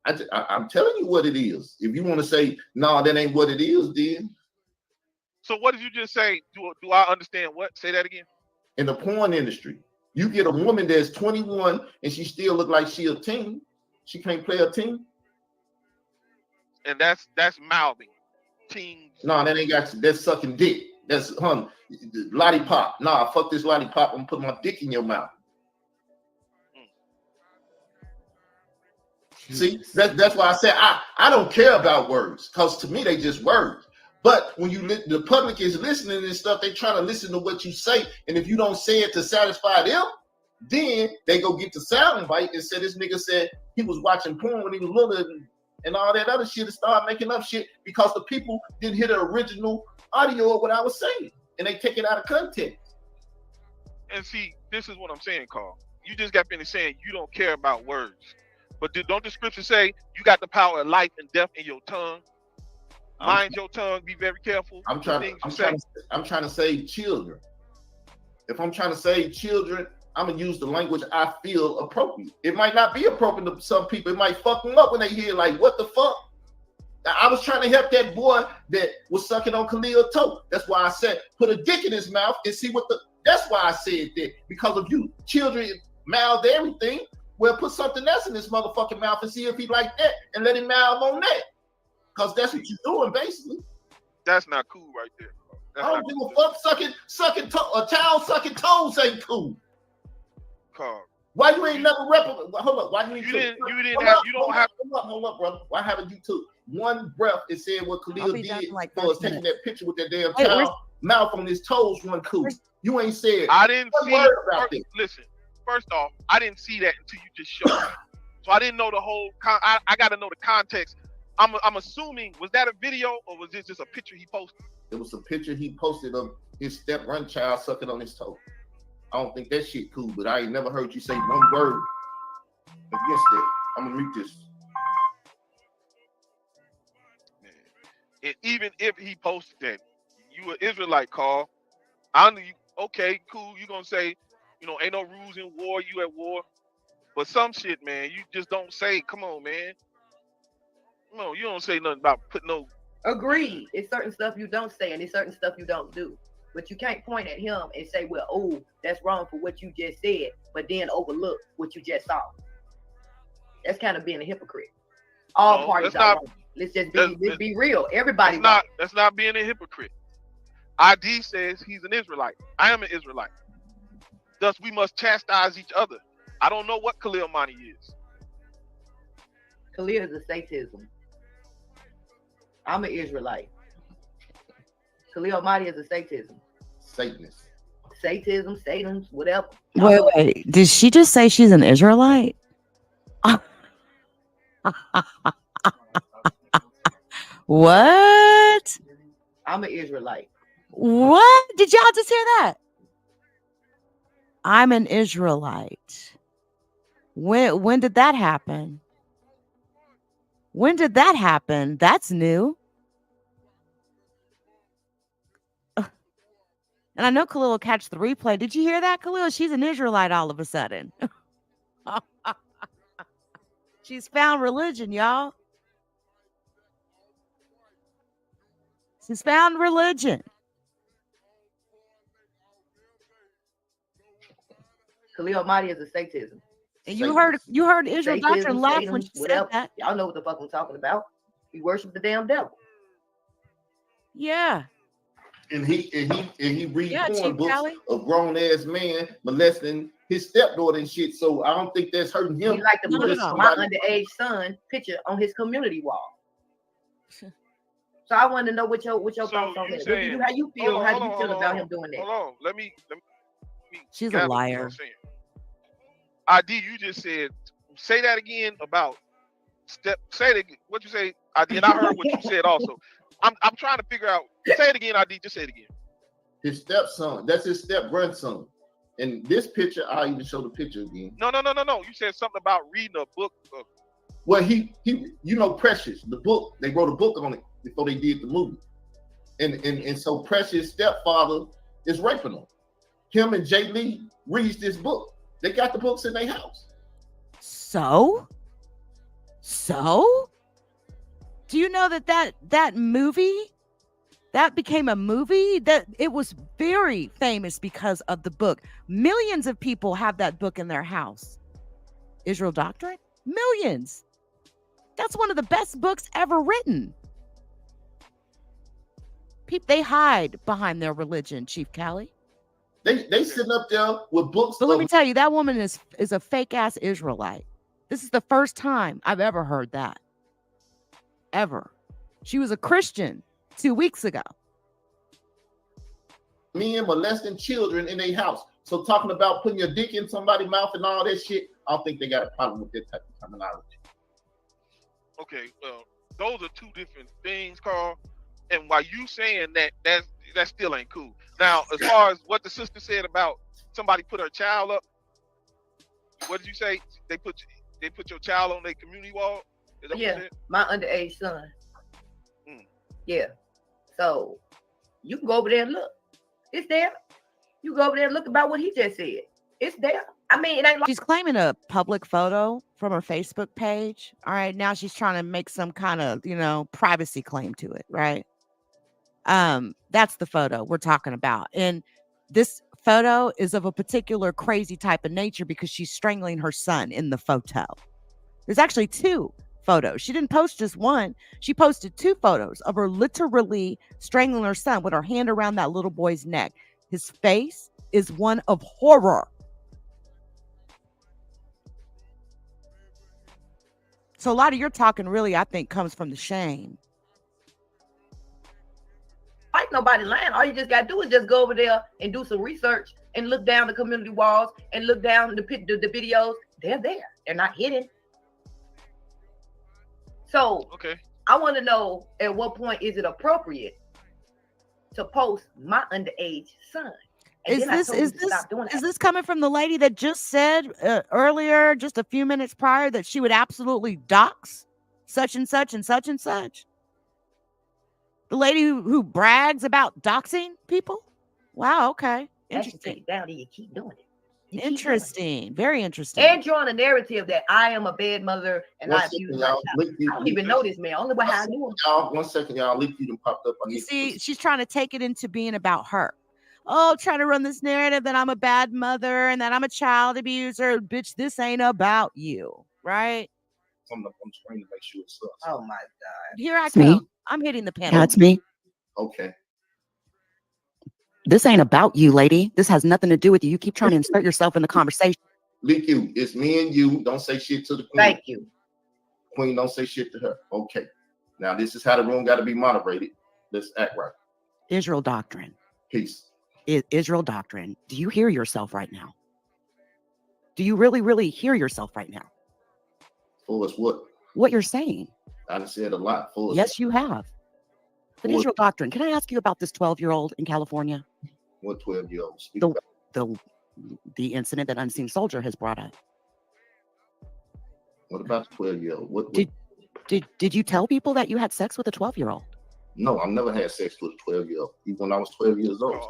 Speaker 7: I'm telling you what it is. If you want to say no, that ain't what it is, then.
Speaker 8: So what did you just say? Do I understand what? Say that again.
Speaker 7: In the porn industry, you get a woman that's 21 and she still look like she a teen. She can't play a teen.
Speaker 8: And that's mouthing. Teens.
Speaker 7: No, that ain't got. That's sucking dick. That's lollipop. Nah, fuck this lollipop. I'm putting my dick in your mouth. See, that's why I said I don't care about words, because to me they just words. But when the public is listening and stuff, they trying to listen to what you say, and if you don't say it to satisfy them, then they go get the sound bite and say this nigga said he was watching porn when he was little and all that other shit, and start making up shit because the people didn't hear the original audio of what I was saying, and they take it out of context.
Speaker 8: And see, this is what I'm saying, Carl. You just got finished saying you don't care about words. But don't the scripture say you got the power of life and death in your tongue? Mind your tongue, be very careful. I'm trying
Speaker 7: to save children. If I'm trying to save children, I'm gonna use the language I feel appropriate. It might not be appropriate to some people. It might fuck them up when they hear like, what the fuck? I was trying to help that boy that was sucking on Khalil's toe. That's why I said put a dick in his mouth and see what that's why I said that. Because of you children mouth everything. Well, put something else in his motherfucking mouth and see if he like that, and let him mouth on that. Because that's what you're doing, basically.
Speaker 8: That's not cool right there.
Speaker 7: I don't give a fuck. A child sucking toes ain't cool.
Speaker 8: Carl.
Speaker 7: Why you ain't never hold up? Why
Speaker 8: you don't have
Speaker 7: hold up, brother. Why haven't you took one breath and said what Khalil did for taking that picture with that damn child mouth on his toes? One cool. You ain't said.
Speaker 8: I didn't see about this. Listen. First off, I didn't see that until you just showed me. So I didn't know the whole. I got to know the context. I'm assuming, was that a video or was this just a picture he posted?
Speaker 7: It was a picture he posted of his step-run child sucking on his toe. I don't think that shit cool, but I ain't never heard you say one word against that. I'm gonna read this.
Speaker 8: Man. And even if he posted that, you an Israelite, Carl. I knew you. Okay, cool. You gonna say, ain't no rules in war. You at war. But some shit, man, you just don't say. Come on, man. No, you don't say nothing about putting no.
Speaker 6: Agreed. It's certain stuff you don't say, and it's certain stuff you don't do. But you can't point at him and say, well, oh, that's wrong for what you just said, but then overlook what you just saw. That's kind of being a hypocrite. All parties are wrong. Let's be real. Everybody.
Speaker 8: That's not being a hypocrite. ID says he's an Israelite. I am an Israelite. Thus, we must chastise each other. I don't know what Khalil Mani is.
Speaker 6: Khalil is a Satanism. I'm an Israelite. Khalil Mani is a Satanism.
Speaker 7: Satanist.
Speaker 6: Satanism, Satan's, whatever.
Speaker 1: Wait. Did she just say she's an Israelite? What?
Speaker 6: I'm an Israelite.
Speaker 1: What? Did y'all just hear that? I'm an Israelite. When did that happen? When did that happen? That's new. And I know Khalil will catch the replay. Did you hear that, Khalil? She's an Israelite all of a sudden. She's found religion, y'all. She's found religion.
Speaker 6: Khalil Mani is a Satanism.
Speaker 1: And you heard Israel Doctrine laugh when she said that.
Speaker 6: Y'all know what the fuck I'm talking about. He worshiped the damn devil.
Speaker 1: Yeah.
Speaker 7: And he read porn books of grown ass man molesting his stepdaughter and shit. So I don't think that's hurting him.
Speaker 6: He like to put my underage son picture on his community wall. So I want to know what your thoughts on that. How you feel about him doing that?
Speaker 8: Hold on. Let me
Speaker 1: She's a liar.
Speaker 8: ID, you just said, say that again about say it again. What you say, ID, and I heard what you said also. I'm trying to figure out. Say it again, ID. Just say it again.
Speaker 7: His stepson. That's his step grandson. And this picture, I'll even show the picture again.
Speaker 8: No. You said something about reading a book.
Speaker 7: Well, he Precious, the book. They wrote a book on it before they did the movie. And so Precious' stepfather is raping him. Him and Jay Lee reads this book. They got the books in their house.
Speaker 1: So? Do you know that movie, that became a movie, that it was very famous because of the book. Millions of people have that book in their house. Israel Doctrine? Millions. That's one of the best books ever written. They hide behind their religion, Chief Callie.
Speaker 7: They sitting up there with books.
Speaker 1: But let me tell you, that woman is a fake ass Israelite. This is the first time I've ever heard that. Ever. She was a Christian 2 weeks ago.
Speaker 7: Men molesting children in their house. So talking about putting your dick in somebody's mouth and all that shit, I don't think they got a problem with that type of terminology.
Speaker 8: Okay, well, those are two different things, Carl. And while you saying that still ain't cool. Now, as far as what the sister said about somebody put her child up, what did you say? They put your child on their community wall? Is that what you said?
Speaker 6: My underage son.
Speaker 8: Mm.
Speaker 6: Yeah. So you can go over there and look. It's there. You go over there and look about what he just said. It's there. I mean, it ain't like
Speaker 1: She's claiming a public photo from her Facebook page. All right. Now she's trying to make some kind of, privacy claim to it. Right. That's the photo we're talking about. And this photo is of a particular crazy type of nature because she's strangling her son in the photo. There's actually two photos. She didn't post just one. She posted two photos of her literally strangling her son with her hand around that little boy's neck. His face is one of horror. So a lot of your talking really, I think, comes from the shame.
Speaker 6: nobody lying. All you just got to do is just go over there and do some research and look down the community walls and look down the videos. They're there. They're not hidden. So
Speaker 8: okay,
Speaker 6: I want to know, at what point is it appropriate to post my underage son?
Speaker 1: Is this coming from the lady that just said earlier, just a few minutes prior, that she would absolutely dox such and such and such and such? The lady who brags about doxing people? Wow, okay. Interesting.
Speaker 6: Down and you keep doing it.
Speaker 1: Interesting. Very interesting.
Speaker 6: And drawing a narrative that I am a bad mother and I abuse my child. I don't even know this man. Only by how I knew him.
Speaker 7: Y'all, 1 second, y'all. LeakYou popped up.
Speaker 1: You see, she's trying to take it into being about her. Oh, trying to run this narrative that I'm a bad mother and that I'm a child abuser. Bitch, this ain't about you, right?
Speaker 7: I'm trying to make sure it's us.
Speaker 6: Oh my God.
Speaker 1: Here I come. Me. I'm hitting the panel.
Speaker 9: Yeah, it's me.
Speaker 7: Okay.
Speaker 9: This ain't about you, lady. This has nothing to do with you. You keep trying to insert yourself in the conversation.
Speaker 7: LeakYou, it's me and you. Don't say shit to the queen.
Speaker 6: Thank you.
Speaker 7: Queen, don't say shit to her. Okay. Now, this is how the room got to be moderated. Let's act right.
Speaker 9: Israel Doctrine.
Speaker 7: Peace.
Speaker 9: Israel Doctrine. Do you hear yourself right now? Do you really, really hear yourself right now?
Speaker 7: For us what?
Speaker 9: What you're saying.
Speaker 7: I done said a lot. For us.
Speaker 9: Yes, you have. But Israel Doctrine, can I ask you about this 12-year-old in California?
Speaker 7: What 12-year-old?
Speaker 9: The incident that Unseen Soldier has brought up.
Speaker 7: What about the 12-year-old? What
Speaker 9: did you tell people that you had sex with a 12-year-old?
Speaker 7: No, I've never had sex with a 12-year-old. Even when I was 12 years old.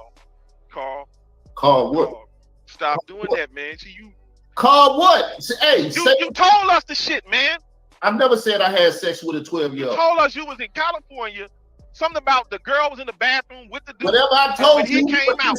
Speaker 8: Carl,
Speaker 7: what?
Speaker 8: Stop doing that, man. See you.
Speaker 7: Carl, what? Hey,
Speaker 8: you told us the shit, man.
Speaker 7: I've never said I had sex with a 12-year-old.
Speaker 8: You told us you was in California. Something about the girl was in the bathroom with the dude.
Speaker 7: Whatever I told you,
Speaker 8: he came out.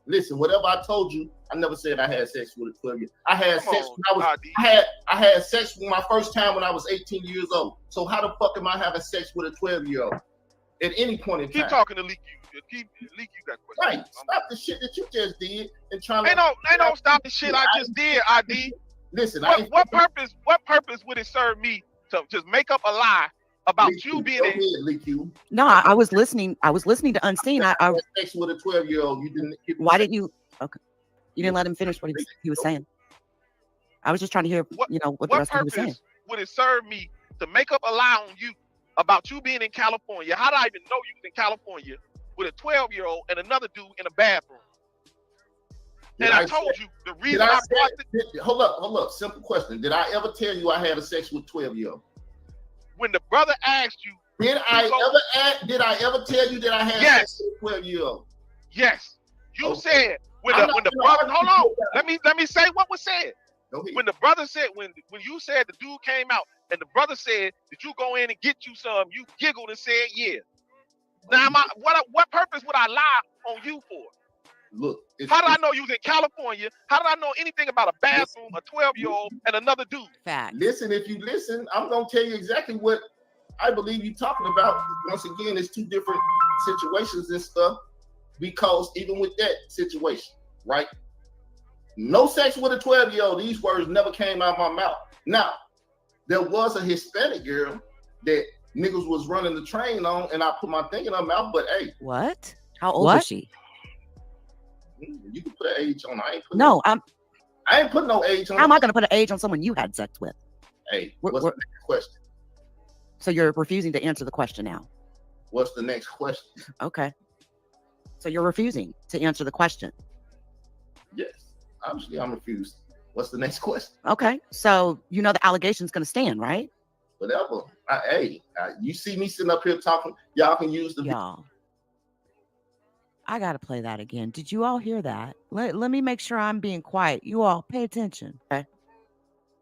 Speaker 7: Listen, whatever I told you, I never said I had sex with a 12-year-old. I had sex when I had sex with my first time when I was 18 years old. So how the fuck am I having sex with a 12-year-old at any point in time?
Speaker 8: Keep talking to LeakYou. LeakYou got questions.
Speaker 7: Right. Stop the shit that you just did and trying to.
Speaker 8: Ain't no stop the shit I just did. ID.
Speaker 7: Listen,
Speaker 8: what purpose would it serve me to just make up a lie about you being in?
Speaker 7: LeakYou.
Speaker 9: No, I was listening. I was listening to Unseen. I
Speaker 7: had sex with a 12-year-old. You didn't.
Speaker 9: Why didn't you? Okay, you didn't let him finish what he was saying. I was just trying to hear, what the rest of he was saying.
Speaker 8: Would it serve me to make up a lie on you about you being in California? How did I even know you was in California with a 12-year-old and another dude in a bathroom? I told you the reason I brought it.
Speaker 7: Hold up. Simple question. Did I ever tell you I had a sex with 12-year-old?
Speaker 8: When the brother asked you,
Speaker 7: did I ever tell you that I had sex with a 12-year-old?
Speaker 8: Yes. You said when the brother. Hold on. Let me say what was said. When the brother said when you said the dude came out and the brother said, "Did you go in and get you some?" You giggled and said, "Yeah." Now, what purpose would I lie on you for?
Speaker 7: Look,
Speaker 8: how did I know you was in California? How did I know anything about a bathroom, a 12-year-old, and another dude?
Speaker 1: Fact.
Speaker 7: Listen, if you listen, I'm gonna tell you exactly what I believe you're talking about. Once again, it's two different situations and stuff. Because even with that situation, right? No sex with a 12-year-old. These words never came out of my mouth. Now, there was a Hispanic girl that niggas was running the train on, and I put my thing in her mouth, but hey.
Speaker 1: What?
Speaker 9: How old was she?
Speaker 7: You can put an age on. I ain't put
Speaker 9: I
Speaker 7: ain't put no age on.
Speaker 9: How am I going to put an age on someone you had sex with?
Speaker 7: Hey, what's the next question?
Speaker 9: So you're refusing to answer the question now.
Speaker 7: What's the next question?
Speaker 9: Okay. So you're refusing to answer the question.
Speaker 7: Yes. Obviously, I'm refused. What's the next question?
Speaker 9: Okay. So you know the allegation's going to stand, right?
Speaker 7: Whatever. You see me sitting up here talking. Y'all can use the
Speaker 1: y'all. I got to play that again. Did you all hear that? Let me make sure I'm being quiet. You all pay attention.
Speaker 9: Okay.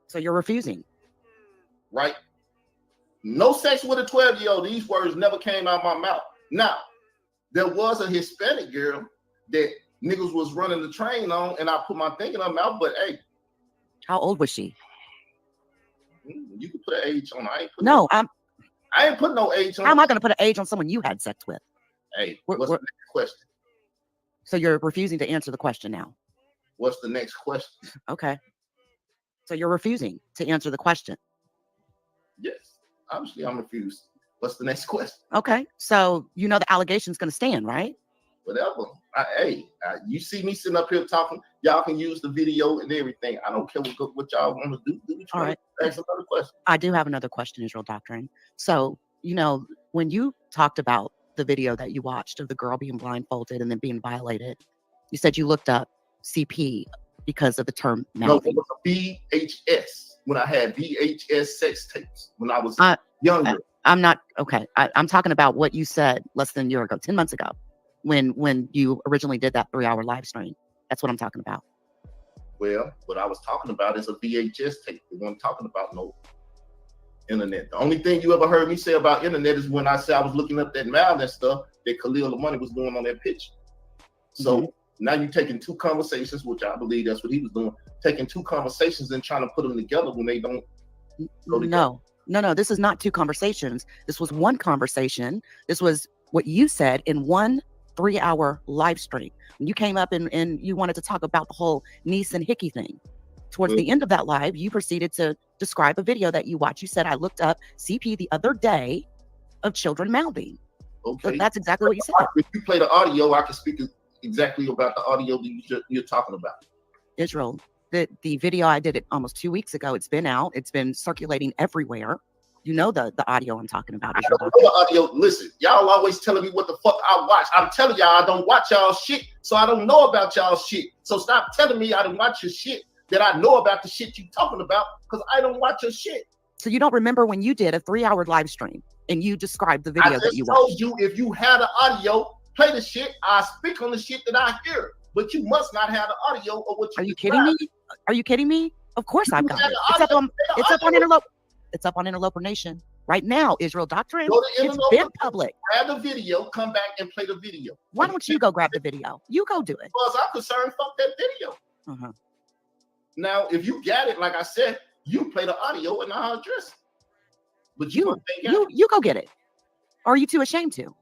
Speaker 9: So you're refusing.
Speaker 7: Right. No sex with a 12-year-old. These words never came out of my mouth. Now, there was a Hispanic girl that niggas was running the train on, and I put my thing in her mouth, but hey.
Speaker 9: How old was she?
Speaker 7: You can put an age on. I ain't put no age on.
Speaker 9: How am I going to put an age on someone you had sex with?
Speaker 7: Hey, what's the next question?
Speaker 9: So you're refusing to answer the question now.
Speaker 7: What's the next question?
Speaker 9: Okay. So you're refusing to answer the question.
Speaker 7: Yes. Obviously, I'm refused. What's the next question?
Speaker 9: Okay. So you know the allegation's going to stand, right?
Speaker 7: Whatever. You see me sitting up here talking. Y'all can use the video and everything. I don't care what y'all want to do.
Speaker 9: All right.
Speaker 7: Ask another question.
Speaker 9: I do have another question, Israel Doctrine. So, when you talked about the video that you watched of the girl being blindfolded and then being violated, you said you looked up CP because of the term mouthing.
Speaker 7: No, it was a VHS when I had VHS sex tapes when I was younger.
Speaker 9: I'm not okay. I'm talking about what you said less than a year ago, 10 months ago, when you originally did that 3-hour live stream. That's what I'm talking about.
Speaker 7: Well, what I was talking about is a VHS tape. We weren't talking about no internet. The only thing you ever heard me say about internet is when I said I was looking up that mouth and stuff that Khalil Money was doing on that picture. So now you're taking two conversations, which I believe that's what he was doing, taking two conversations and trying to put them together when they don't go together.
Speaker 9: No. This is not two conversations. This was one conversation. This was what you said in one 3-hour live stream. When you came up and you wanted to talk about the whole niece and hickey thing. Towards the end of that live, you proceeded to describe a video that you watched. You said, I looked up CP the other day of children mouthing.
Speaker 7: Okay.
Speaker 9: So that's exactly what you said.
Speaker 7: If you play the audio, I can speak exactly about the audio that you're talking about.
Speaker 9: Israel, the video I did it almost 2 weeks ago. It's been out. It's been circulating everywhere. You know the audio I'm talking about.
Speaker 7: I don't know the audio. Listen, y'all always telling me what the fuck I watch. I'm telling y'all I don't watch y'all shit, so I don't know about y'all shit. So stop telling me I don't watch your shit that I know about the shit you talking about, because I don't watch your shit.
Speaker 9: So you don't remember when you did a 3-hour live stream and you described the video that you watched?
Speaker 7: I just told you if you had the audio, play the shit. I speak on the shit that I hear, but you must not have the audio of what you.
Speaker 9: Are you kidding me? Are you kidding me? Of course I've got it. It's up on Interloper Nation right now. Israel Doctrine. It's been public.
Speaker 7: Grab the video. Come back and play the video.
Speaker 9: Why don't you go grab the video? You go do it.
Speaker 7: As far as I'm concerned, fuck that video. Now, if you got it, like I said, you play the audio and I'll address it. But you
Speaker 9: go get it. Or are you too ashamed to?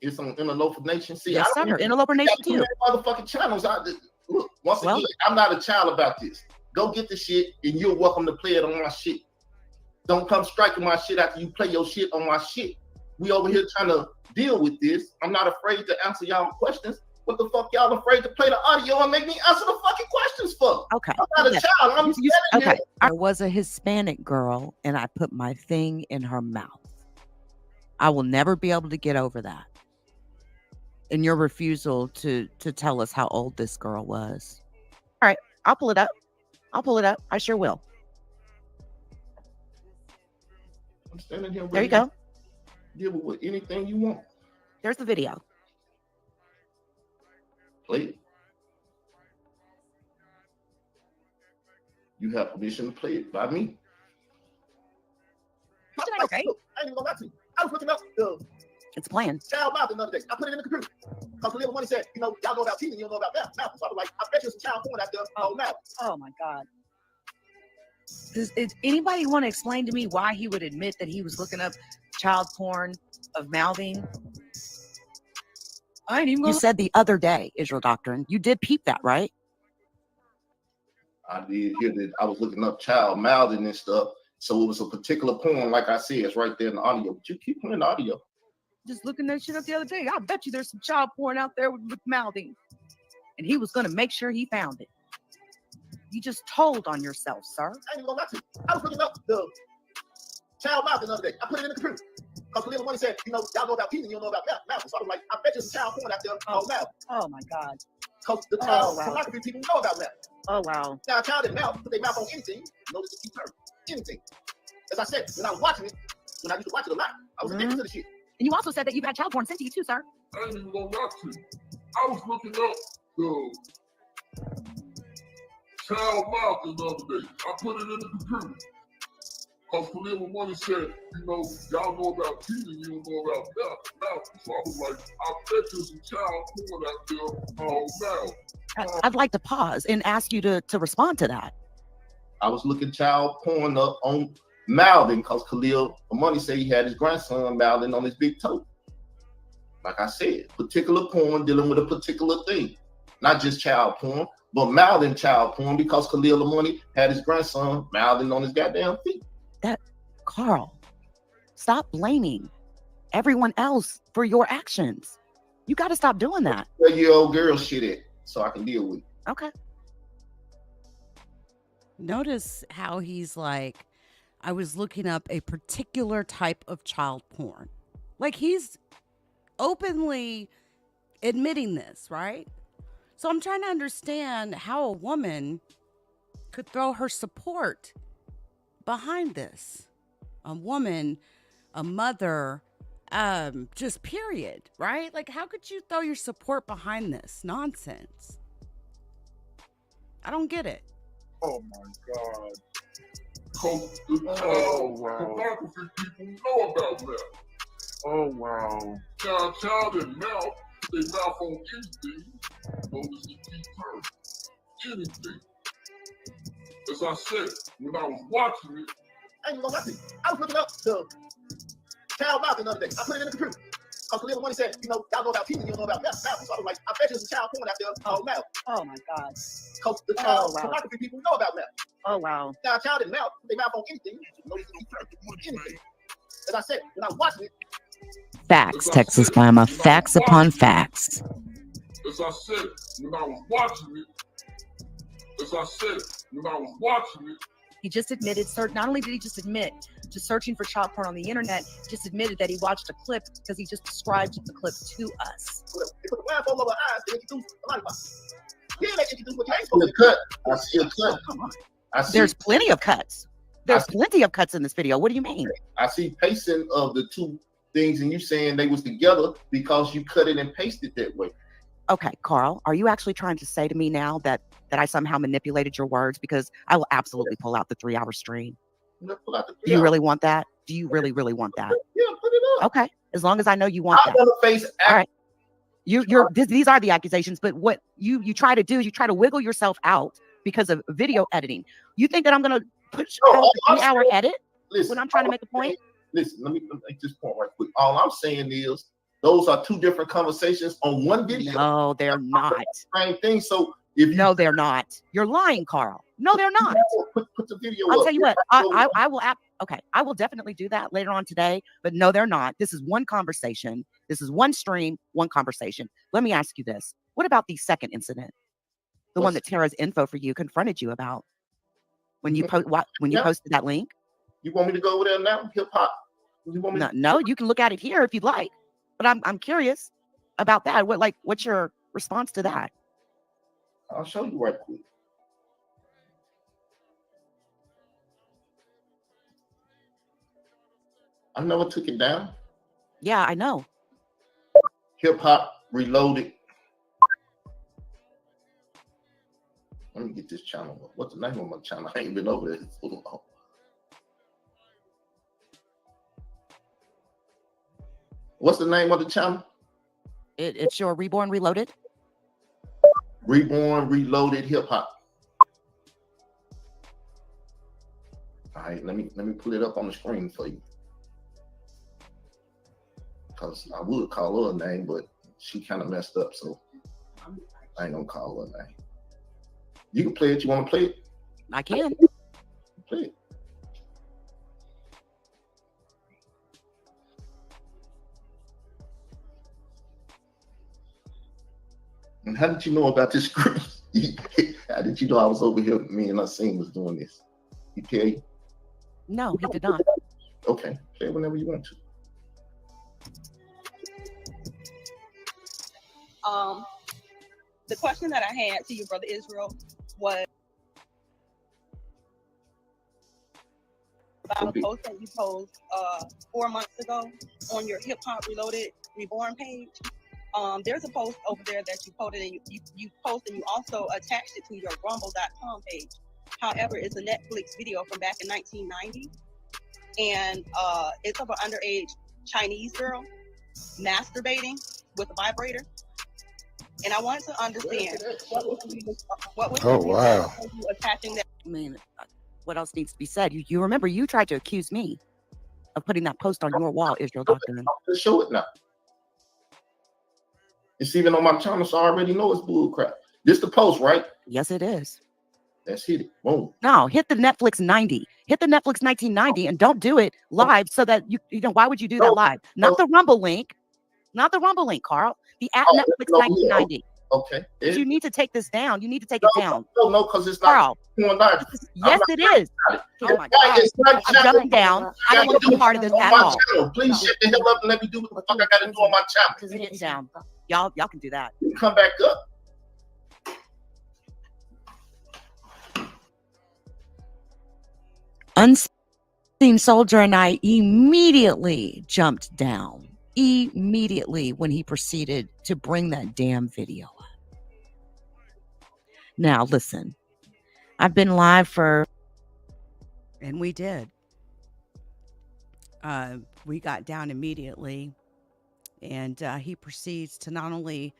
Speaker 7: It's on Interloper Nation. See,
Speaker 9: yes, sir. Interloper Nation too.
Speaker 7: Motherfucking channels. Look, once again, I'm not a child about this. Go get the shit, and you're welcome to play it on my shit. Don't come striking my shit after you play your shit on my shit. We over here trying to deal with this. I'm not afraid to answer y'all questions. What the fuck y'all afraid to play the audio and make me answer the fucking questions for?
Speaker 9: Okay.
Speaker 7: I'm not a child.
Speaker 1: Okay. There was a Hispanic girl, and I put my thing in her mouth. I will never be able to get over that. And your refusal to tell us how old this girl was.
Speaker 9: All right. I'll pull it up. I sure will.
Speaker 7: I'm standing here.
Speaker 9: There you go.
Speaker 7: Deal with anything you want.
Speaker 9: There's the video.
Speaker 7: Play it. You have permission to play it by me.
Speaker 9: Okay.
Speaker 7: I ain't even gonna lie to you. I was looking up
Speaker 9: it's playing.
Speaker 7: Child mouth the other day. I put it in the computer. Because Khalil Money said, y'all know about teething, you don't know about that. So I was like, I bet you some child porn out there. Oh, now.
Speaker 9: Oh my God.
Speaker 1: Does anybody want to explain to me why he would admit that he was looking up child porn of mouthing?
Speaker 9: You said the other day, Israel Doctrine. You did peep that, right?
Speaker 7: I did hear that. I was looking up child mouthing and stuff. So it was a particular porn, like I said, it's right there in the audio. But you keep playing the audio.
Speaker 9: Just looking that shit up the other day. I bet you there's some child porn out there with mouthing. And he was going to make sure he found it. You just told on yourself, sir.
Speaker 7: I ain't even gonna lie to you. I was looking up the child mouthing the other day. I put it in the computer. Because Khalil Money said, y'all know about teasing, you don't know about mouthing. So I was like, I bet you some child porn out there on mouth.
Speaker 9: Oh my God.
Speaker 7: Because the child pornography people know about mouth.
Speaker 9: Oh wow.
Speaker 7: Now a child in mouth, put their mouth on anything, notice it keep turning. Anything. As I said, when I was watching it, when I used to watch it a lot, I was addicted to the shit.
Speaker 9: And you also said that you've had child porn sent to you too, sir.
Speaker 5: I ain't even gonna lie to you. I was looking up the child mouth the other day. I put it in the computer. Because Khalil Money said, y'all know about teasing, you don't know about mouth. So I was like, I bet there's some child porn out there on mouth.
Speaker 9: I'd like to pause and ask you to respond to that.
Speaker 7: I was looking child porn up on mouthing because Khalil Money said he had his grandson mouthing on his big toe. Like I said, particular porn dealing with a particular thing. Not just child porn, but mouthing child porn because Khalil Money had his grandson mouthing on his goddamn feet.
Speaker 9: Carl, stop blaming everyone else for your actions. You got to stop doing that.
Speaker 7: Where your old girl shit at so I can deal with it.
Speaker 9: Okay.
Speaker 1: Notice how he's like, I was looking up a particular type of child porn. Like he's openly admitting this, right? So I'm trying to understand how a woman could throw her support behind this. A woman, a mother, just period, right? Like how could you throw your support behind this nonsense? I don't get it.
Speaker 5: Oh my God. Because the pornography people know about that. Oh wow. Child in mouth, they mouth on anything, notice it keep turning. Anything. As I said, when I was watching it,
Speaker 7: I ain't even gonna lie to you. I was looking up the child mouthing the other day. I put it in the computer. Because Khalil Money said, y'all know about teasing, you don't know about mouth. So I was like, I bet you some child porn out there on mouth.
Speaker 9: Oh my God.
Speaker 7: Because the child pornography people know about mouth.
Speaker 9: Oh wow.
Speaker 7: Now a child in mouth, they mouth on anything, notice it keep turning. Anything. As I said, when I was watching it.
Speaker 9: Facts, Texas Mama. Facts upon facts.
Speaker 5: As I said, when I was watching it,
Speaker 9: he just admitted, not only did he just admit to searching for child porn on the internet, he just admitted that he watched a clip because he just described the clip to us.
Speaker 7: They put the blindfold over our eyes, they introduce a lollipop. Yeah, they introduce what you ain't supposed to cut. I see a cut.
Speaker 9: Come on. There's plenty of cuts. There's plenty of cuts in this video. What do you mean?
Speaker 7: I see pacing of the two things and you saying they was together because you cut it and pasted that way.
Speaker 9: Okay, Carl, are you actually trying to say to me now that I somehow manipulated your words? Because I will absolutely pull out the 3-hour stream.
Speaker 7: Pull out the 3
Speaker 9: Do you really want that? Do you really want that?
Speaker 7: Yeah, put it up.
Speaker 9: Okay, as long as I know you want that. All right. These are the accusations, but what you try to do is you try to wiggle yourself out because of video editing. You think that I'm going to push out a 3-hour edit when I'm trying to make a point?
Speaker 7: Listen, let me make this point right quick. All I'm saying is those are two different conversations on one video.
Speaker 9: No, they're not.
Speaker 7: Same thing. So
Speaker 9: no, they're not. You're lying, Carl. No, they're not.
Speaker 7: Put the video
Speaker 9: I'll
Speaker 7: up.
Speaker 9: tell you what. I will. Okay, I will definitely do that later on today. But no, they're not. This is one conversation. This is one stream, one conversation. Let me ask you this: what about the second incident, the one that Tara's info for you confronted you about when you posted that link?
Speaker 7: You want me to go over there now? Hip hop.
Speaker 9: No, you can look at it here if you'd like. But I'm curious about that. What's your response to that?
Speaker 7: I'll show you right quick. I never took it down.
Speaker 9: Yeah, I know.
Speaker 7: Hip Hop Reloaded. Let me get this channel. What's the name of my channel? I ain't been over there for long. What's the name of the channel?
Speaker 9: It's your Reborn Reloaded.
Speaker 7: Reborn Reloaded Hip Hop. All right, let me pull it up on the screen for you. Because I would call her a name, but she kind of messed up, so I ain't gonna call her a name. You can play it. You want to play it?
Speaker 9: I can.
Speaker 7: Play it. And how did you know about this group? How did you know I was over here? Me and Nassim was doing this. He tell you?
Speaker 9: No, he did not.
Speaker 7: Okay, play it whenever you want to.
Speaker 10: The question that I had to you, Brother Israel, was about a post that you posted 4 months ago on your Hip Hop Reloaded Reborn page. There's a post over there that you posted, and you posted, and you also attached it to your Rumble.com page. However, it's a Netflix video from back in 1990, and it's of an underage Chinese girl masturbating with a vibrator. And I wanted to understand what was the reason for you attaching that.
Speaker 9: I mean, what else needs to be said? You remember you tried to accuse me of putting that post on your wall, Israel Doctrine.
Speaker 7: Let's show it now. It's even on my channel, so I already know it's bull crap. This the post, right?
Speaker 9: Yes, it is.
Speaker 7: Let's hit it. Boom.
Speaker 9: No, hit the Netflix 90. Hit the Netflix 1990 and don't do it live so that you know, why would you do that live? Not the Rumble link. Not the Rumble link, Carl. The at Netflix 1990.
Speaker 7: Okay.
Speaker 9: You need to take this down. You need to take it down.
Speaker 7: No, because it's not
Speaker 9: Carl.
Speaker 7: going live.
Speaker 9: Yes, it is. Oh my God. I'm jumping down. I don't want to be part of this at all.
Speaker 7: Please shut the hell up and let me do what the fuck I got to do on my channel.
Speaker 9: Get down. Y'all can do that.
Speaker 7: Come back up.
Speaker 1: Unseen Soldier and I immediately jumped down. Immediately when he proceeded to bring that damn video up. Now, listen, I've been live and we did. We got down immediately, and he proceeds to not only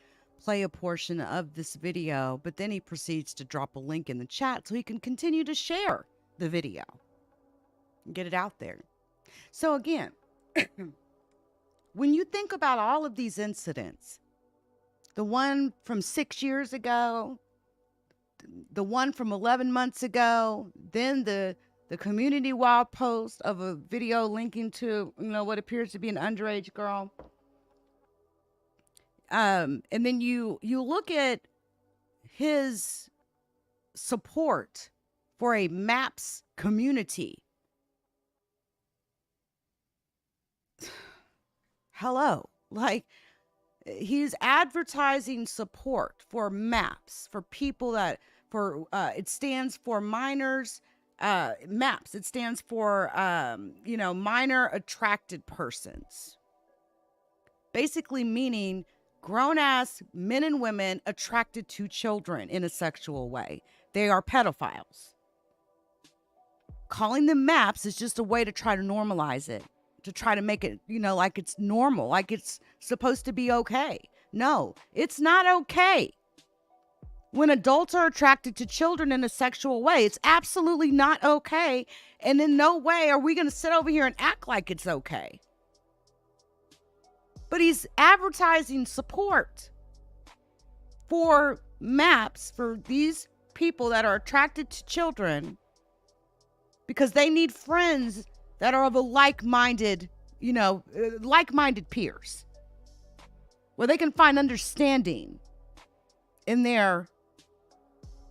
Speaker 1: play a portion of this video, but then he proceeds to drop a link in the chat so he can continue to share the video and get it out there. So again, when you think about all of these incidents, the one from 6 years ago, the one from 11 months ago, then the community wild post of a video linking to, what appears to be an underage girl. And then you look at his support for a MAPS community. Hello, like, he's advertising support for MAPS, for people that, it stands for minors, MAPS, it stands for, minor attracted persons. Basically meaning grown-ass men and women attracted to children in a sexual way. They are pedophiles. Calling them MAPS is just a way to try to normalize it, to try to make it, like it's normal, like it's supposed to be okay. No, it's not okay. When adults are attracted to children in a sexual way, it's absolutely not okay. And in no way are we going to sit over here and act like it's okay. But he's advertising support for MAPS, for these people that are attracted to children, because they need friends that are of a like-minded peers, where they can find understanding in their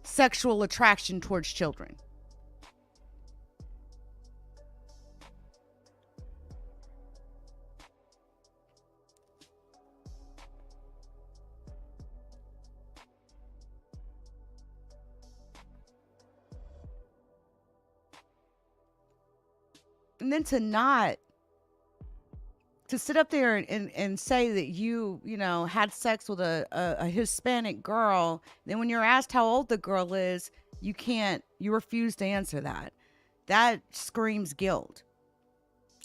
Speaker 1: sexual attraction towards children. And then to sit up there and say that you had sex with a Hispanic girl, then when you're asked how old the girl is, you refuse to answer that. That screams guilt.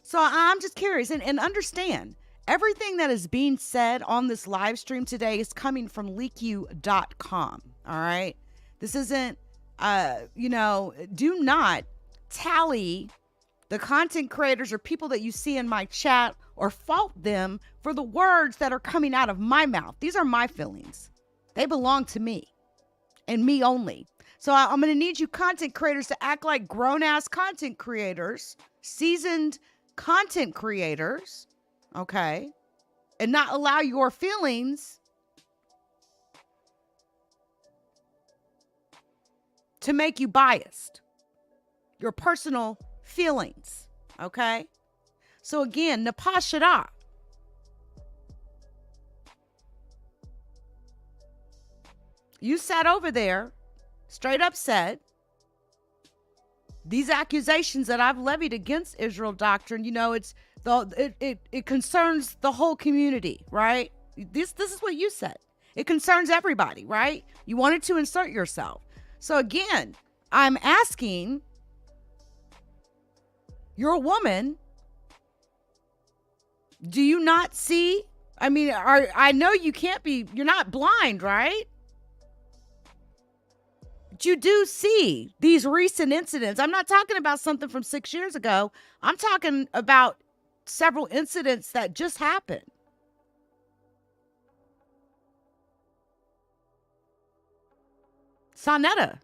Speaker 1: So I'm just curious, and understand, everything that is being said on this live stream today is coming from LeakYou.com. All right. This isn't, do not tally the content creators or people that you see in my chat or fault them for the words that are coming out of my mouth. These are my feelings. They belong to me and me only. So I'm going to need you content creators to act like grown-ass content creators, seasoned content creators, okay? And not allow your feelings to make you biased. Your personal feelings, okay? So again, Napah Shadah. You sat over there, straight up said, these accusations that I've levied against Israel Doctrine, you know, it concerns the whole community, right? This is what you said. It concerns everybody, right? You wanted to insert yourself. So again, I'm asking, you're a woman. Do you not see? I mean, I know you can't be, you're not blind, right? But you do see these recent incidents. I'm not talking about something from 6 years ago. I'm talking about several incidents that just happened. Saneter.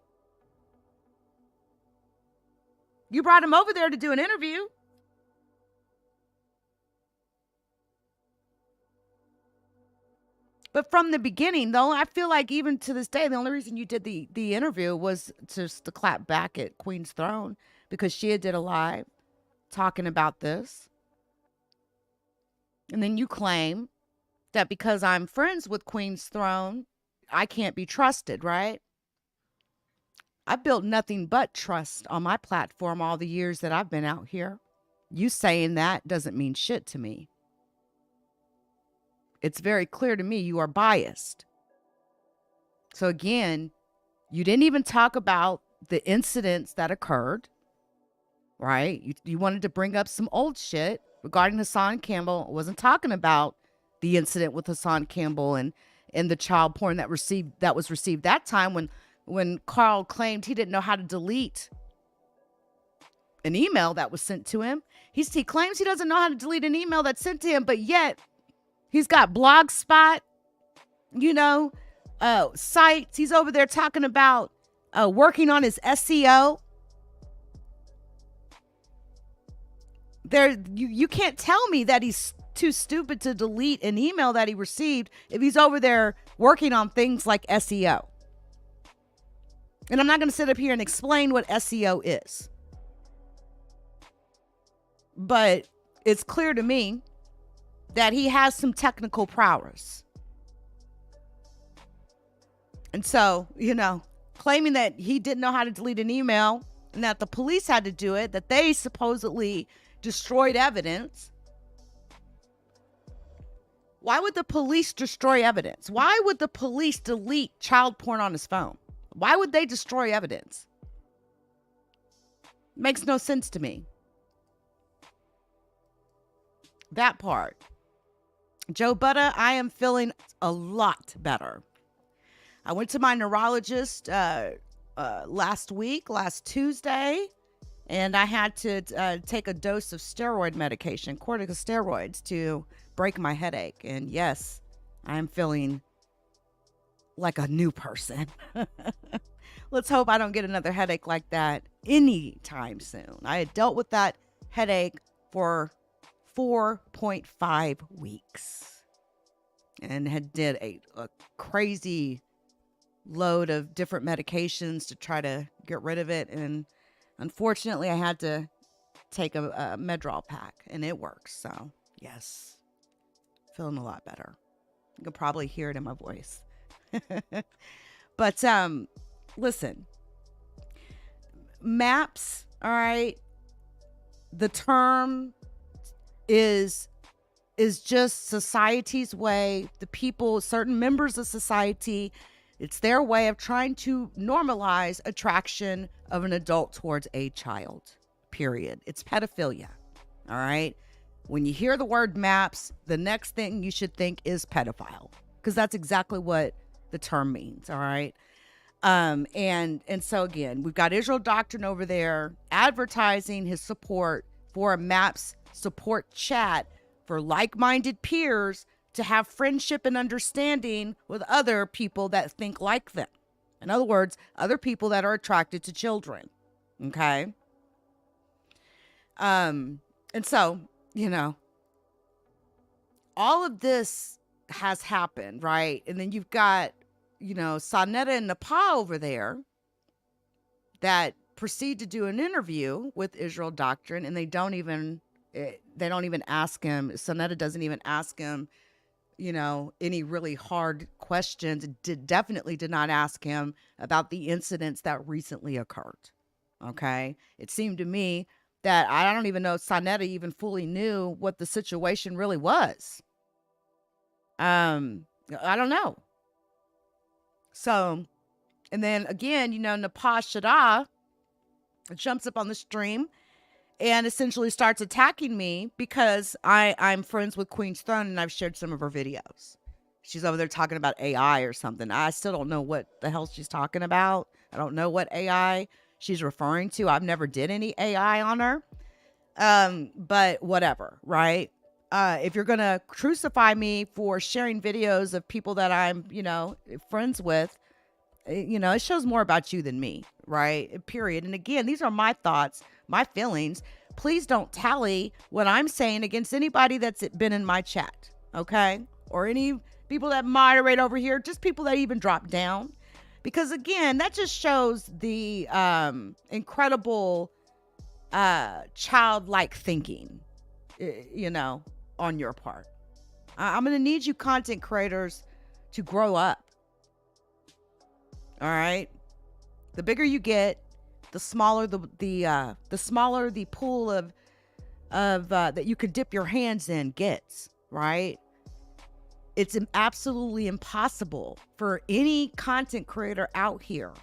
Speaker 1: You brought him over there to do an interview. But from the beginning, though, I feel like even to this day, the only reason you did the interview was just to clap back at Queen's Throne, because she did a live talking about this. And then you claim that because I'm friends with Queen's Throne, I can't be trusted, right? I built nothing but trust on my platform all the years that I've been out here. You saying that doesn't mean shit to me. It's very clear to me you are biased. So again, you didn't even talk about the incidents that occurred, right? You wanted to bring up some old shit regarding Hassan Campbell. I wasn't talking about the incident with Hassan Campbell and the child porn that was received that time when Carl claimed he didn't know how to delete an email that was sent to him. He claims he doesn't know how to delete an email that's sent to him, but yet he's got Blogspot, sites. He's over there talking about working on his SEO. You can't tell me that he's too stupid to delete an email that he received if he's over there working on things like SEO. And I'm not going to sit up here and explain what SEO is. But it's clear to me that he has some technical prowess. And so, claiming that he didn't know how to delete an email and that the police had to do it, that they supposedly destroyed evidence. Why would the police destroy evidence? Why would the police delete child porn on his phone? Why would they destroy evidence? Makes no sense to me. That part. Joe Budda, I am feeling a lot better. I went to my neurologist last Tuesday, and I had to take a dose of steroid medication, corticosteroids, to break my headache. And yes, I'm feeling like a new person. Let's hope I don't get another headache like that anytime soon. I had dealt with that headache for 4.5 weeks and did a crazy load of different medications to try to get rid of it. And unfortunately, I had to take a Medrol pack, and it works. So yes, feeling a lot better. You can probably hear it in my voice. But listen, MAPS, all right, the term is just society's way, the people, certain members of society, it's their way of trying to normalize attraction of an adult towards a child, period. It's pedophilia, all right? When you hear the word MAPS, the next thing you should think is pedophile, because that's exactly what the term means, all right? And so again, we've got Israel Doctrine over there advertising his support for a MAPS support chat for like-minded peers to have friendship and understanding with other people that think like them, In other words, other people that are attracted to children. Okay. And so, you know, all of this has happened, right? And then you've got, you know, Saneter and Napah over there that proceed to do an interview with Israel Doctrine, and they don't even ask him. Saneter doesn't even ask him, you know, any really hard questions. Definitely did not ask him about the incidents that recently occurred. Okay. It seemed to me that I don't even know if Saneter even fully knew what the situation really was. I don't know. So, and then again, you know, Napah Shadah jumps up on the stream and essentially starts attacking me because I'm friends with Queen's Throne and I've shared some of her videos. She's over there talking about AI or something. I still don't know what the hell she's talking about. I don't know what AI she's referring to. I've never did any AI on her. But whatever, right? If you're going to crucify me for sharing videos of people that I'm, you know, friends with, you know, it shows more about you than me, right? Period. And again, these are my thoughts, my feelings. Please don't tally what I'm saying against anybody that's been in my chat, okay? Or any people that moderate over here, just people that even drop down. Because again, that just shows the incredible childlike thinking, you know, on your part. I'm going to need you content creators to grow up. All right. The bigger you get, the smaller the smaller the pool of that you could dip your hands in gets, right? It's absolutely impossible for any content creator out here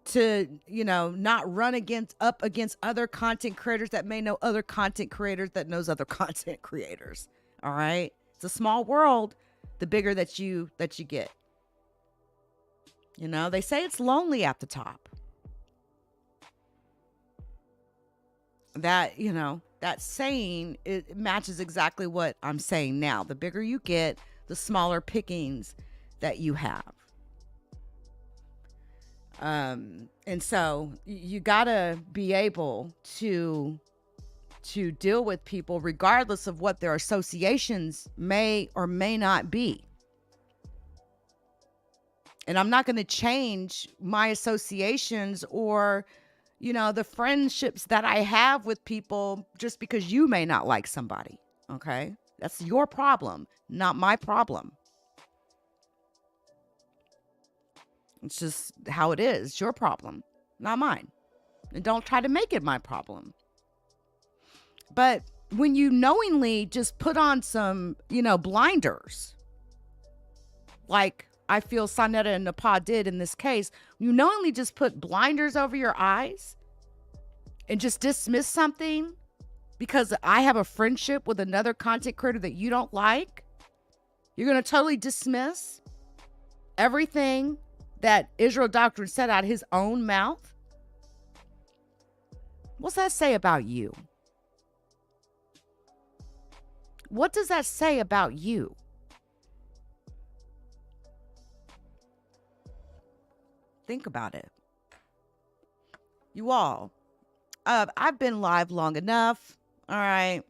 Speaker 1: to, you know, not run up against other content creators that may know other content creators that knows other content creators. All right. It's a small world, the bigger that you get. You know, they say it's lonely at the top. That, you know, that saying, it matches exactly what I'm saying now. The bigger you get, the smaller pickings that you have. And so you gotta be able to deal with people regardless of what their associations may or may not be. And I'm not going to change my associations or, you know, the friendships that I have with people just because you may not like somebody. Okay. That's your problem, not my problem. It's just how it is. It's your problem, not mine. And don't try to make it my problem. But when you knowingly just put on some, you know, blinders, like I feel Saneter and Napah did in this case, you knowingly just put blinders over your eyes and just dismiss something because I have a friendship with another content creator that you don't like, you're going to totally dismiss everything that Israel Doctrine said out of his own mouth. What's that say about you? What does that say about you? Think about it. You all, I've been live long enough. All right.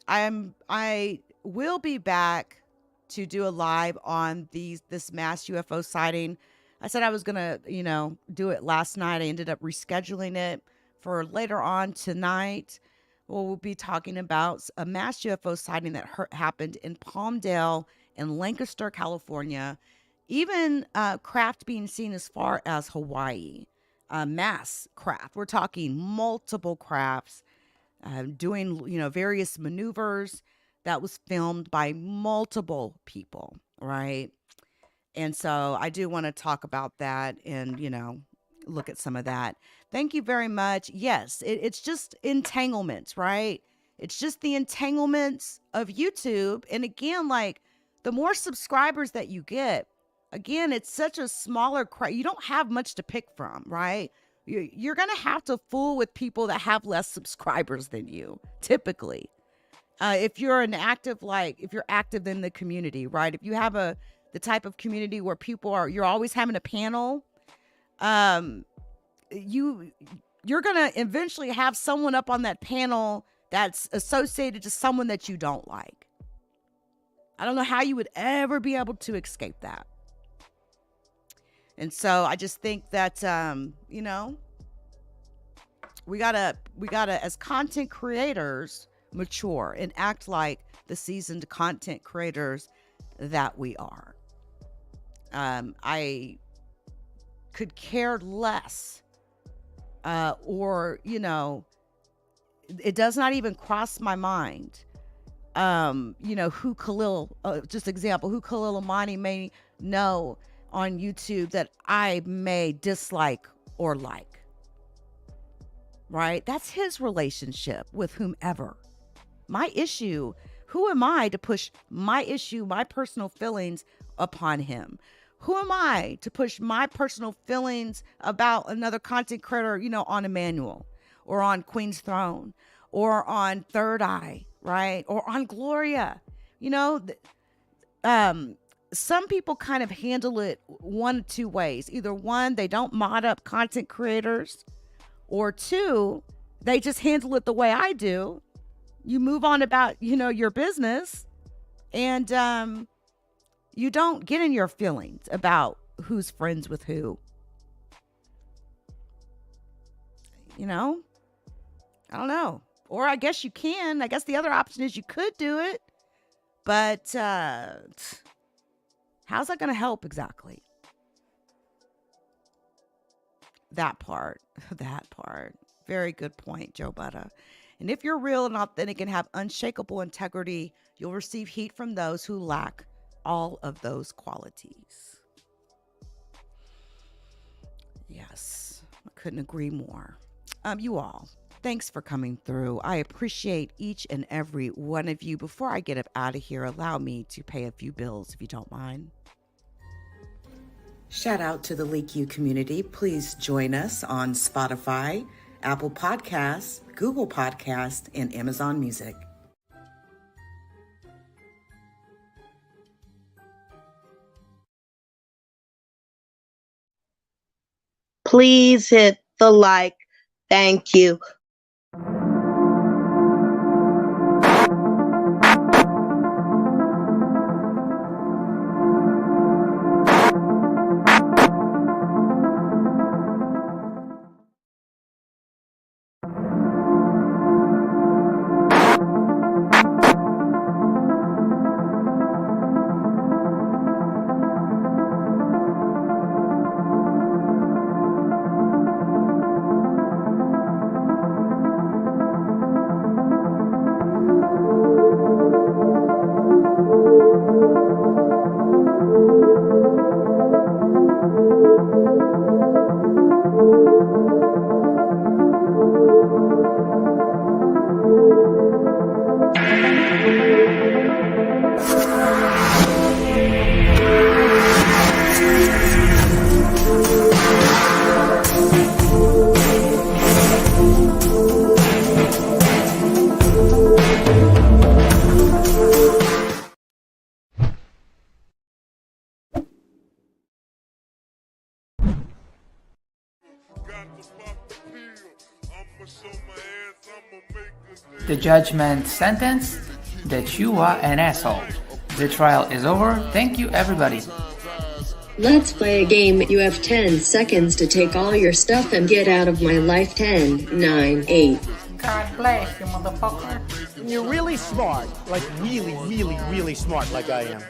Speaker 1: I will be back to do a live on this mass UFO sighting. I said I was going to, you know, do it last night. I ended up rescheduling it for later on tonight. We'll be talking about a mass UFO sighting that happened in Palmdale in Lancaster, California. Even craft being seen as far as Hawaii. Mass craft. We're talking multiple crafts doing, you know, various maneuvers that was filmed by multiple people, right? And so I do want to talk about that and, you know, look at some of that. Thank you very much. Yes, it's just entanglements, right? It's just the entanglements of YouTube. And again, like the more subscribers that you get, again, it's such a smaller crowd. You don't have much to pick from, right? You're going to have to fool with people that have less subscribers than you, typically. If you're if you're active in the community, right? If you have a the type of community where you're always having a panel, you're going to eventually have someone up on that panel that's associated to someone that you don't like. I don't know how you would ever be able to escape that. And so I just think that, we gotta, as content creators, mature and act like the seasoned content creators that we are. I could care less, it does not even cross my mind, who Khalil, just example, who Khalil Amani may know on YouTube that I may dislike or like, right? That's his relationship with whomever. My issue, who am I to push my issue, my personal feelings upon him? Who am I to push my personal feelings about another content creator, on Emmanuel or on Queen's Throne or on Third Eye, right? Or on Gloria? Some people kind of handle it one of two ways. Either one, they don't mod up content creators, or two, they just handle it the way I do. You move on about, your business, and you don't get in your feelings about who's friends with who. I don't know. Or I guess you can. I guess the other option is you could do it. But how's that going to help exactly? That part. Very good point, Joe Butta. And if you're real and authentic and have unshakable integrity, you'll receive heat from those who lack all of those qualities. Yes, I couldn't agree more. You all, thanks for coming through. I appreciate each and every one of you. Before I get up out of here, allow me to pay a few bills, if you don't mind. Shout out to the LeakYou community. Please join us on Spotify, Apple Podcasts, Google Podcasts, and Amazon Music.
Speaker 11: Please hit the like. Thank you.
Speaker 12: The judgment sentence that you are an asshole. The trial is over. Thank you, everybody.
Speaker 13: Let's play a game. You have 10 seconds to take all your stuff and get out of my life. 10, 9, 8.
Speaker 12: God bless you, motherfucker.
Speaker 14: You're really smart. Like really, really, really smart like I am.